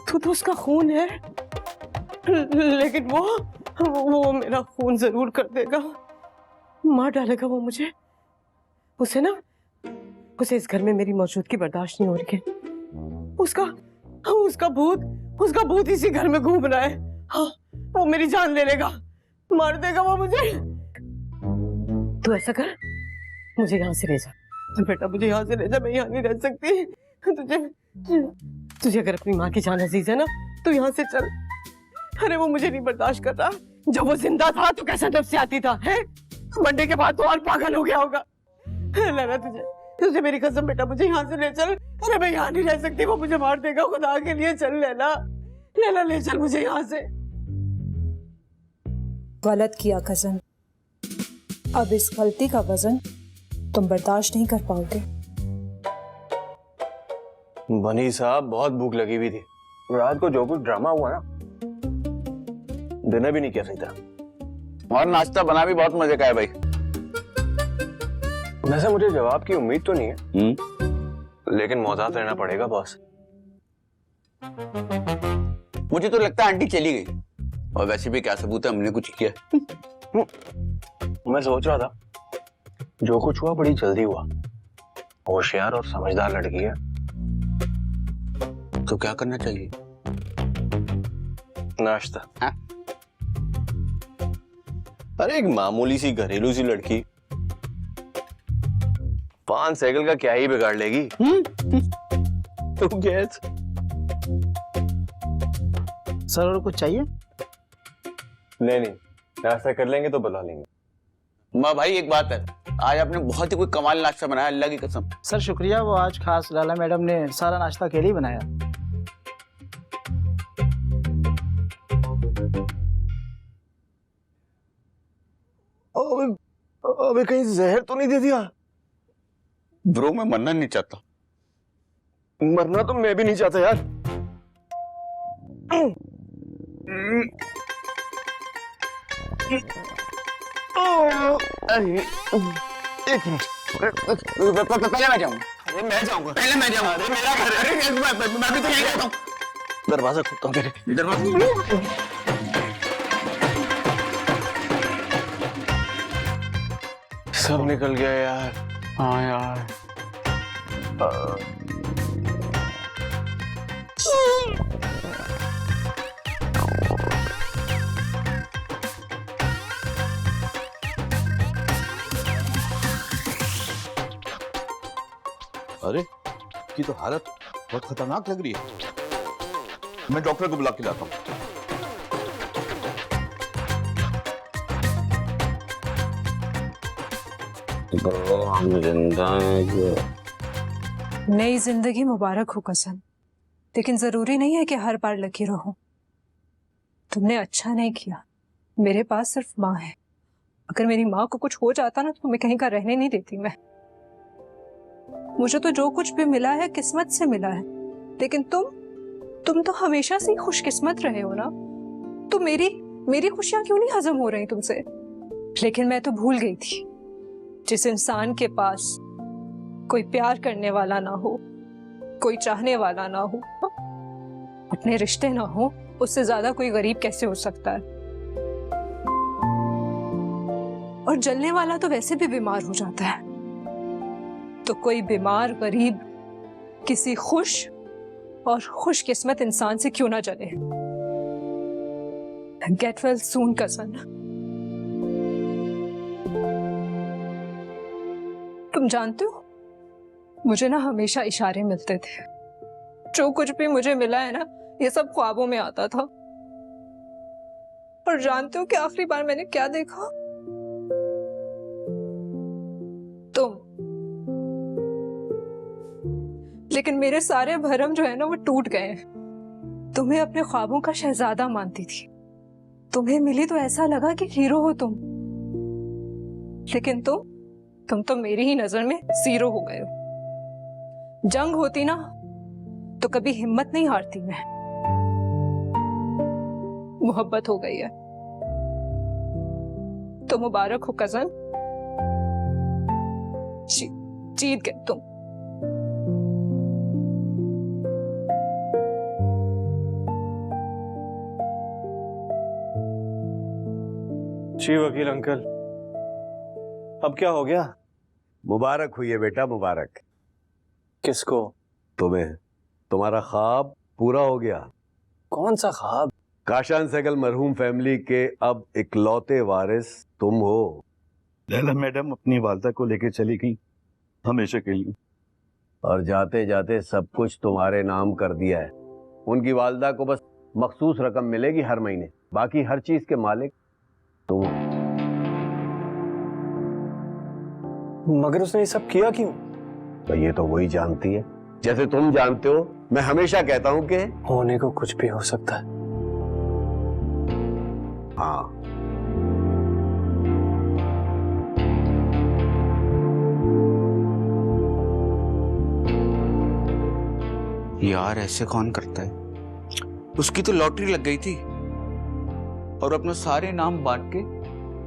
तू तो उसका खून है, लेकिन वो मेरा खून जरूर कर देगा, मार डालेगा वो मुझे। उसे इस घर में मेरी मौजूदगी बर्दाश्त नहीं हो रही है। उसका भूत इसी घर में घूम रहा है। हाँ, वो मेरी जान ले लेगा, मार देगा वो मुझे। तू ऐसा कर, मुझे यहाँ से ले जा बेटा, मुझे यहाँ से ले जा। मैं यहाँ नहीं रह सकती। तुझे अगर अपनी माँ की जान अजीज है ना, तो यहाँ से चल। अरे वो मुझे नहीं बर्दाश्त कर रहा। जब वो जिंदा था तो कैसा नफ्सियाती था, है? मंडे के बाद तो और पागल हो गया होगा। लैला, तुझे मेरी कसम बेटा, मुझे यहाँ से ले चल। अरे मैं यहाँ नहीं रह सकती, वो मुझे मार देगा। खुदा के लिए चल लैला, ले चल मुझे यहाँ से। गलत किया कजन, अब इस गलती का वजन तुम बर्दाश्त नहीं कर पाओगे। बनी साहब, बहुत भूख लगी हुई थी। रात को जो कुछ ड्रामा हुआ ना, डिनर भी नहीं किया सही तरह। और नाश्ता बना भी बहुत मजे का है भाई। वैसे मुझे जवाब की उम्मीद तो नहीं है, लेकिन मोहतात रहना पड़ेगा बॉस। मुझे तो लगता है आंटी चली गई, और वैसे भी क्या सबूत है हमने कुछ किया। मैं सोच रहा था जो कुछ हुआ बड़ी जल्दी हुआ। होशियार और समझदार लड़की है। तो क्या करना चाहिए? नाश्ता। हाँ? अरे एक मामूली सी घरेलू सी लड़की 5 साइकिल का क्या ही बिगाड़ लेगी? तू गैस। सर और कुछ चाहिए? नहीं, नाश्ता कर लेंगे तो बुला लेंगे। माँ भाई एक बात है, आज आपने बहुत ही कोई कमाल नाश्ता बनाया, अल्लाह की कसम। सर शुक्रिया, वो आज खास लाला मैडम ने सारा नाश्ता अकेले ही बनाया। अबे कहीं जहर तो नहीं दे दिया? ब्रो मैं मरना नहीं चाहता। मरना तो मैं भी नहीं चाहता यार। एक मिनट, पहले मैं जाऊंगा। अरे मैं जाऊंगा। पहले मैं जाऊंगा। अरे मेरा घर है। अरे मैं भी तो यही रहता हूँ। दरवाजा खोलता हूँ तेरे। सब निकल गया यार। हाँ यार। अरे की तो हालत बहुत खतरनाक लग रही है। मैं डॉक्टर को बुला के लाता हूँ। नई जिंदगी मुबारक हो कसन, लेकिन जरूरी नहीं है कि हर बार लकी रहो। तुमने अच्छा नहीं किया। मेरे पास सिर्फ माँ है। अगर मेरी माँ को कुछ हो जाता ना तो मैं कहीं का रहने नहीं देती। मैं मुझे तो जो कुछ भी मिला है किस्मत से मिला है, लेकिन तुम तो हमेशा से ही खुशकिस्मत रहे हो ना। तो मेरी खुशियां क्यों नहीं हजम हो रही तुमसे? लेकिन मैं तो भूल गई थी, जिस इंसान के पास कोई प्यार करने वाला ना हो, कोई चाहने वाला ना हो, अपने रिश्ते ना हो, उससे ज्यादा कोई गरीब कैसे हो सकता है? और जलने वाला तो वैसे भी बीमार हो जाता है, तो कोई बीमार गरीब किसी खुश और खुशकिस्मत इंसान से क्यों ना जले? गेट वेल सून कसन। तुम जानते हो, मुझे ना हमेशा इशारे मिलते थे। जो कुछ भी मुझे मिला है ना, ये सब ख्वाबों में आता था। और जानते हो कि आखिरी बार मैंने क्या देखा? तुम। लेकिन मेरे सारे भरम जो है ना वो टूट गए हैं। तुम्हें अपने ख्वाबों का शहजादा मानती थी। तुम्हें मिली तो ऐसा लगा कि हीरो हो तुम, लेकिन तुम तो मेरी ही नजर में जीरो हो गए हो। जंग होती ना तो कभी हिम्मत नहीं हारती मैं। मोहब्बत हो गई है तो मुबारक हो कजन, जीत गए तुम। जी वकील अंकल, अब क्या हो गया? मुबारक हुई है बेटा, मुबारक। किसको? तुम्हें। तुम्हारा ख्वाब पूरा हो गया। कौन सा ख्वाब? काशान सहगल मरहूम फैमिली के अब इकलौते वारिस तुम हो। लैला मैडम अपनी वालदा को लेकर चली गई हमेशा के लिए, और जाते जाते सब कुछ तुम्हारे नाम कर दिया है। उनकी वालदा को बस मखसूस रकम मिलेगी हर महीने, बाकी हर चीज के मालिक तुम। मगर उसने ये सब किया क्यों? तो ये तो वही जानती है, जैसे तुम जानते हो। मैं हमेशा कहता हूं कि होने को कुछ भी हो सकता है। हाँ, यार ऐसे कौन करता है? उसकी तो लॉटरी लग गई थी और अपने सारे नाम बांट के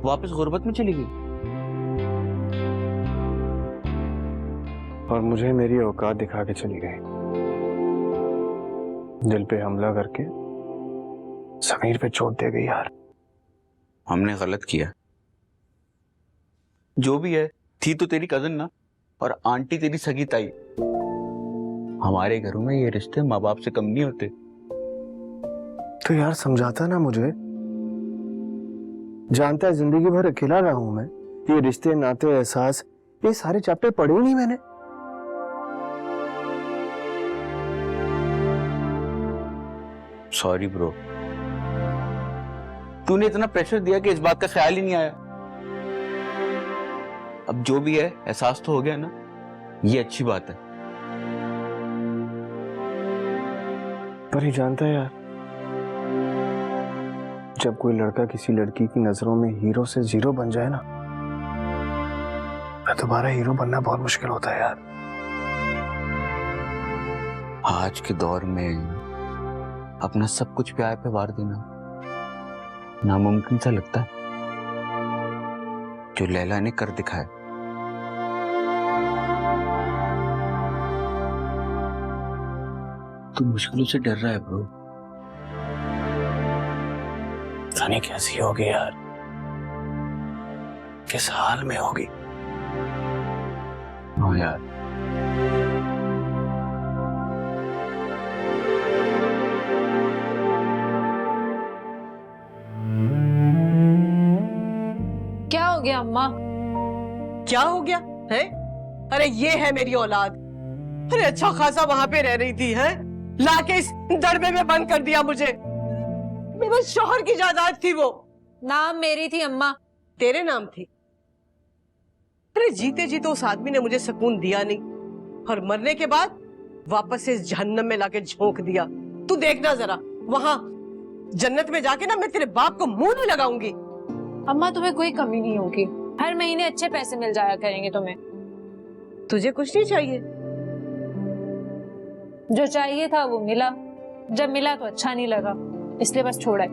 वापस गुर्बत में चली गई। और मुझे मेरी औकात दिखा के चली गई। दिल पे हमला करके समीर पे चोट दे गई। यार हमने गलत किया, जो भी है थी तो तेरी कजन ना, और आंटी तेरी सगी ताई। हमारे घरों में ये रिश्ते माँ बाप से कम नहीं होते। तो यार समझाता ना मुझे, जानता है जिंदगी भर अकेला रहा हूं मैं, ये रिश्ते नाते एहसास ये सारे चैप्टर पढ़े ही नहीं मैंने। सॉरी ब्रो, तूने इतना प्रेशर दिया कि इस बात का ख्याल ही नहीं आया। अब जो भी है एहसास तो हो गया ना, ये अच्छी बात है। पर ही जानता है यार, जब कोई लड़का किसी लड़की की नजरों में हीरो से जीरो बन जाए ना, तो दोबारा हीरो बनना बहुत मुश्किल होता है यार। आज के दौर में अपना सब कुछ प्यार पे वार देना नामुमकिन सा लगता है, जो लैला ने कर दिखाया। तू मुश्किलों से डर रहा है ब्रो। जाने कैसी होगी यार, किस हाल में होगी। हाँ यार, क्या हो गया अम्मा? क्या हो गया है? अरे ये है मेरी औलाद। अरे अच्छा खासा वहां पे रह रही थी, है लाके इस दड़बे में बंद कर दिया मुझे। मेरे शौहर की जायदाद थी वो। नाम मेरी थी अम्मा। तेरे नाम थी? अरे जीते जी तो उस आदमी ने मुझे सुकून दिया नहीं, और मरने के बाद वापस इस जहन्नम में लाके झोंक दिया। तू देखना जरा, वहां जन्नत में जाके ना मैं तेरे बाप को मुंह नहीं लगाऊंगी। अम्मा तुम्हें कोई कमी नहीं होगी, हर महीने अच्छे पैसे मिल जाया करेंगे तुम्हें। तुझे कुछ नहीं चाहिए? जो चाहिए था वो मिला, जब मिला तो अच्छा नहीं लगा, इसलिए बस छोड़ा।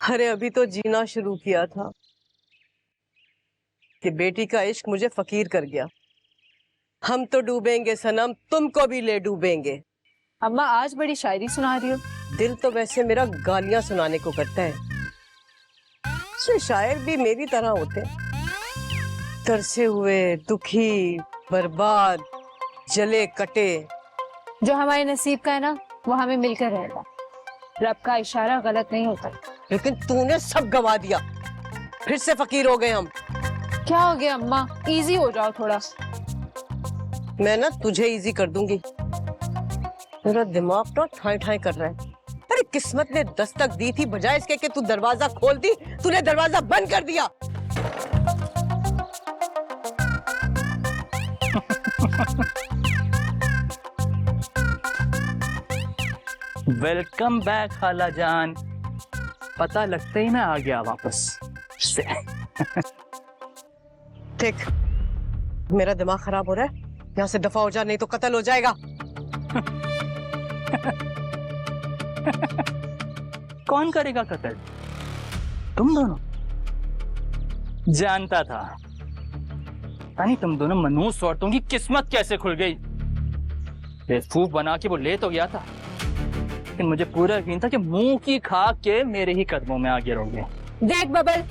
अरे अभी तो जीना शुरू किया था कि बेटी का इश्क मुझे फकीर कर गया। हम तो डूबेंगे सनम, तुमको भी ले डूबेंगे। अम्मा आज बड़ी शायरी सुना रही हो। दिल तो वैसे मेरा गालियां सुनाने को करता है। शायर भी मेरी तरह होते हैं, तरसे हुए, दुखी, बर्बाद, जले कटे। जो हमारे नसीब का है ना, वो हमें मिलकर रहेगा। रब का इशारा गलत नहीं होता। लेकिन तूने सब गवा दिया, फिर से फकीर हो गए हम। क्या हो गया अम्मा? इजी हो जाओ थोड़ा। मैं ना तुझे इजी कर दूंगी। मेरा दिमाग तो ठाई ठाई कर रहा है। अरे किस्मत ने दस्तक दी थी, बजाय इसके कि तू दरवाजा खोल दी, तूने दरवाजा बंद कर दिया। वेलकम बैक खाला जान। पता लगता ही मैं आ गया वापस से। ठीक, मेरा दिमाग खराब हो रहा है, यहाँ से दफा हो जा, नहीं तो कत्ल हो जाएगा। कौन करेगा कत्ल? तुम दोनों? जानता था। नहीं, तुम दोनों मनहूस औरतों की किस्मत कैसे खुल गई। बेवकूफ बना के वो ले तो गया था, लेकिन मुझे पूरा यकीन था कि मुंह की खाक के मेरे ही कदमों में आगे रहोगे। देख बबल,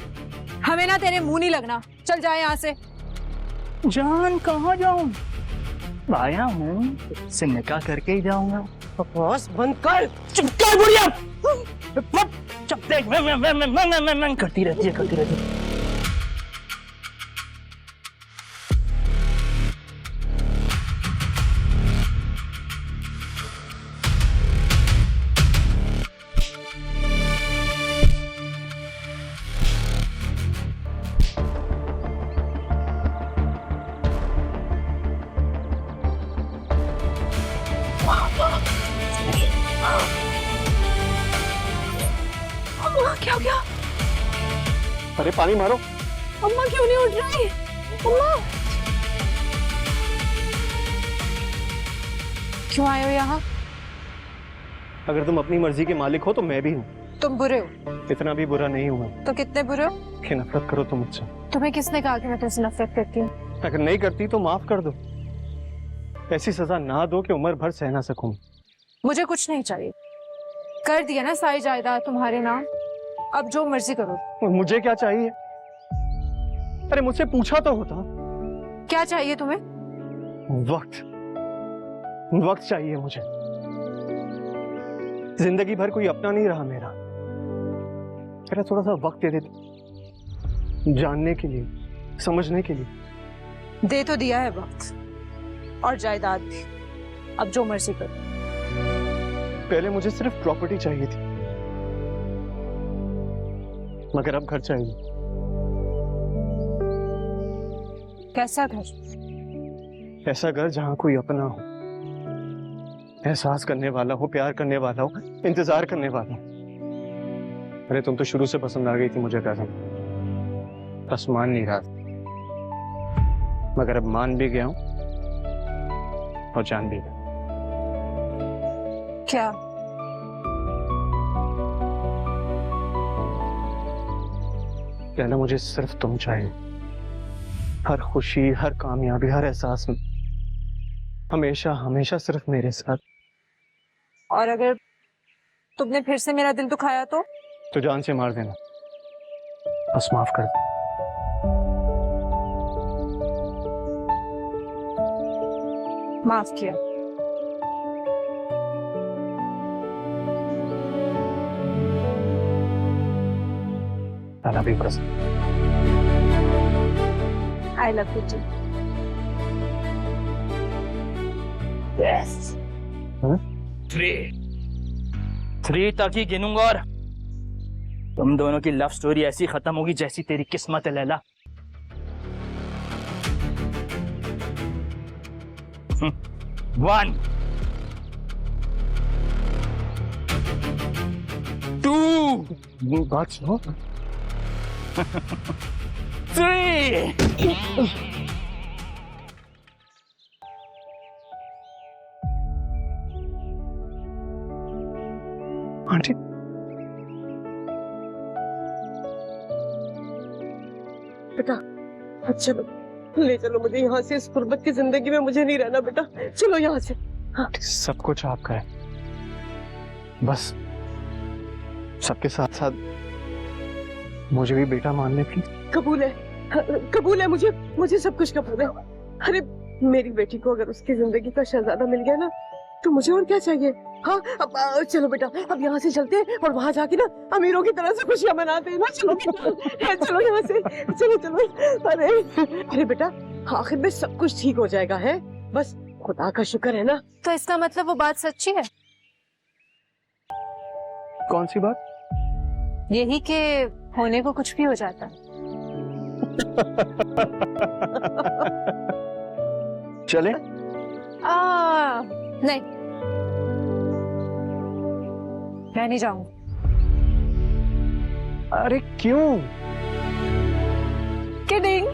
हमें ना तेरे मुंह नहीं लगना, चल जाए यहाँ से। जान कहाँ जाऊं? आया हूँ से निकाह करके ही जाऊंगा। बकवास बंद कर। चुप कर बुढ़िया। चुप देख, मैं करती रहती है। क्या हो गया? अरे पानी मारो। अम्मा क्यों नहीं उठ रही? अम्मा क्यों आए हो यहाँ? अगर तुम अपनी मर्जी के मालिक हो तो मैं भी हूँ। तुम बुरे हो। इतना भी बुरा नहीं हूँ मैं तो कितने बुरे हो? कि नफरत करो तुम मुझसे। तुम्हें किसने कहा कि मैं तुमसे नफरत करती हूँ? अगर नहीं करती तो माफ कर दो, ऐसी सजा ना दो कि उम्र भर सह ना सकूं। मुझे कुछ नहीं चाहिए, कर दिया ना सारी जायदाद तुम्हारे नाम, अब जो मर्जी करो। मुझे क्या चाहिए? अरे मुझसे पूछा तो होता। क्या चाहिए तुम्हें? वक्त चाहिए मुझे। जिंदगी भर कोई अपना नहीं रहा मेरा। मेरा थोड़ा सा वक्त दे देते, जानने के लिए, समझने के लिए। दे तो दिया है वक्त और जायदाद भी, अब जो मर्जी करो। पहले मुझे सिर्फ प्रॉपर्टी चाहिए थी, मगर अब घर चाहिए। कैसा घर? ऐसा घर जहां कोई अपना हो, एहसास करने वाला हो, प्यार करने वाला हो, इंतजार करने वाला हो। अरे तुम तो शुरू से पसंद आ गई थी मुझे कसम, बस मान नहीं रहा, मगर अब मान भी गया हूं और जान भी गया। क्या? कहना मुझे सिर्फ तुम चाहिए, हर खुशी, हर कामयाबी, हर एहसास में, हमेशा हमेशा सिर्फ मेरे साथ। और अगर तुमने फिर से मेरा दिल दुखाया तो जान से मार देना, बस माफ कर दो। माफ किया। I love you, Prasan. I love you too. Yes. Three तक ही गिनूंगा और तुम दोनों की लव स्टोरी ऐसी खत्म होगी जैसी तेरी किस्मत है लैला। 1 2 बात सुनो। 3 आंटी, बेटा अच्छा ले चलो मुझे यहाँ से, इस गुर्बत की जिंदगी में मुझे नहीं रहना बेटा, चलो यहाँ से। हाँ। सब कुछ आपका है, बस सबके साथ साथ मुझे भी बेटा मान ले प्लीज। कबूल है, कबूल है, मुझे सब कुछ कबूल है। अरे मेरी बेटी को अगर उसकी जिंदगी का शहजादा मिल गया ना तो मुझे और क्या चाहिए। हाँ अब चलो बेटा, अब यहाँ से चलते हैं और वहां जाके ना अमीरों की तरह से खुशियां मनाते हैं ना। चलो चलो यहाँ से, चलो चलो। अरे बेटा आखिर में सब कुछ ठीक हो जाएगा, है बस खुदा का शुक्र है ना। तो इसका मतलब वो बात सच्ची है? कौन सी बात? यही कि होने को कुछ भी हो जाता है। चले? नहीं, मैं नहीं जाऊंगी। अरे क्यों? किडिंग।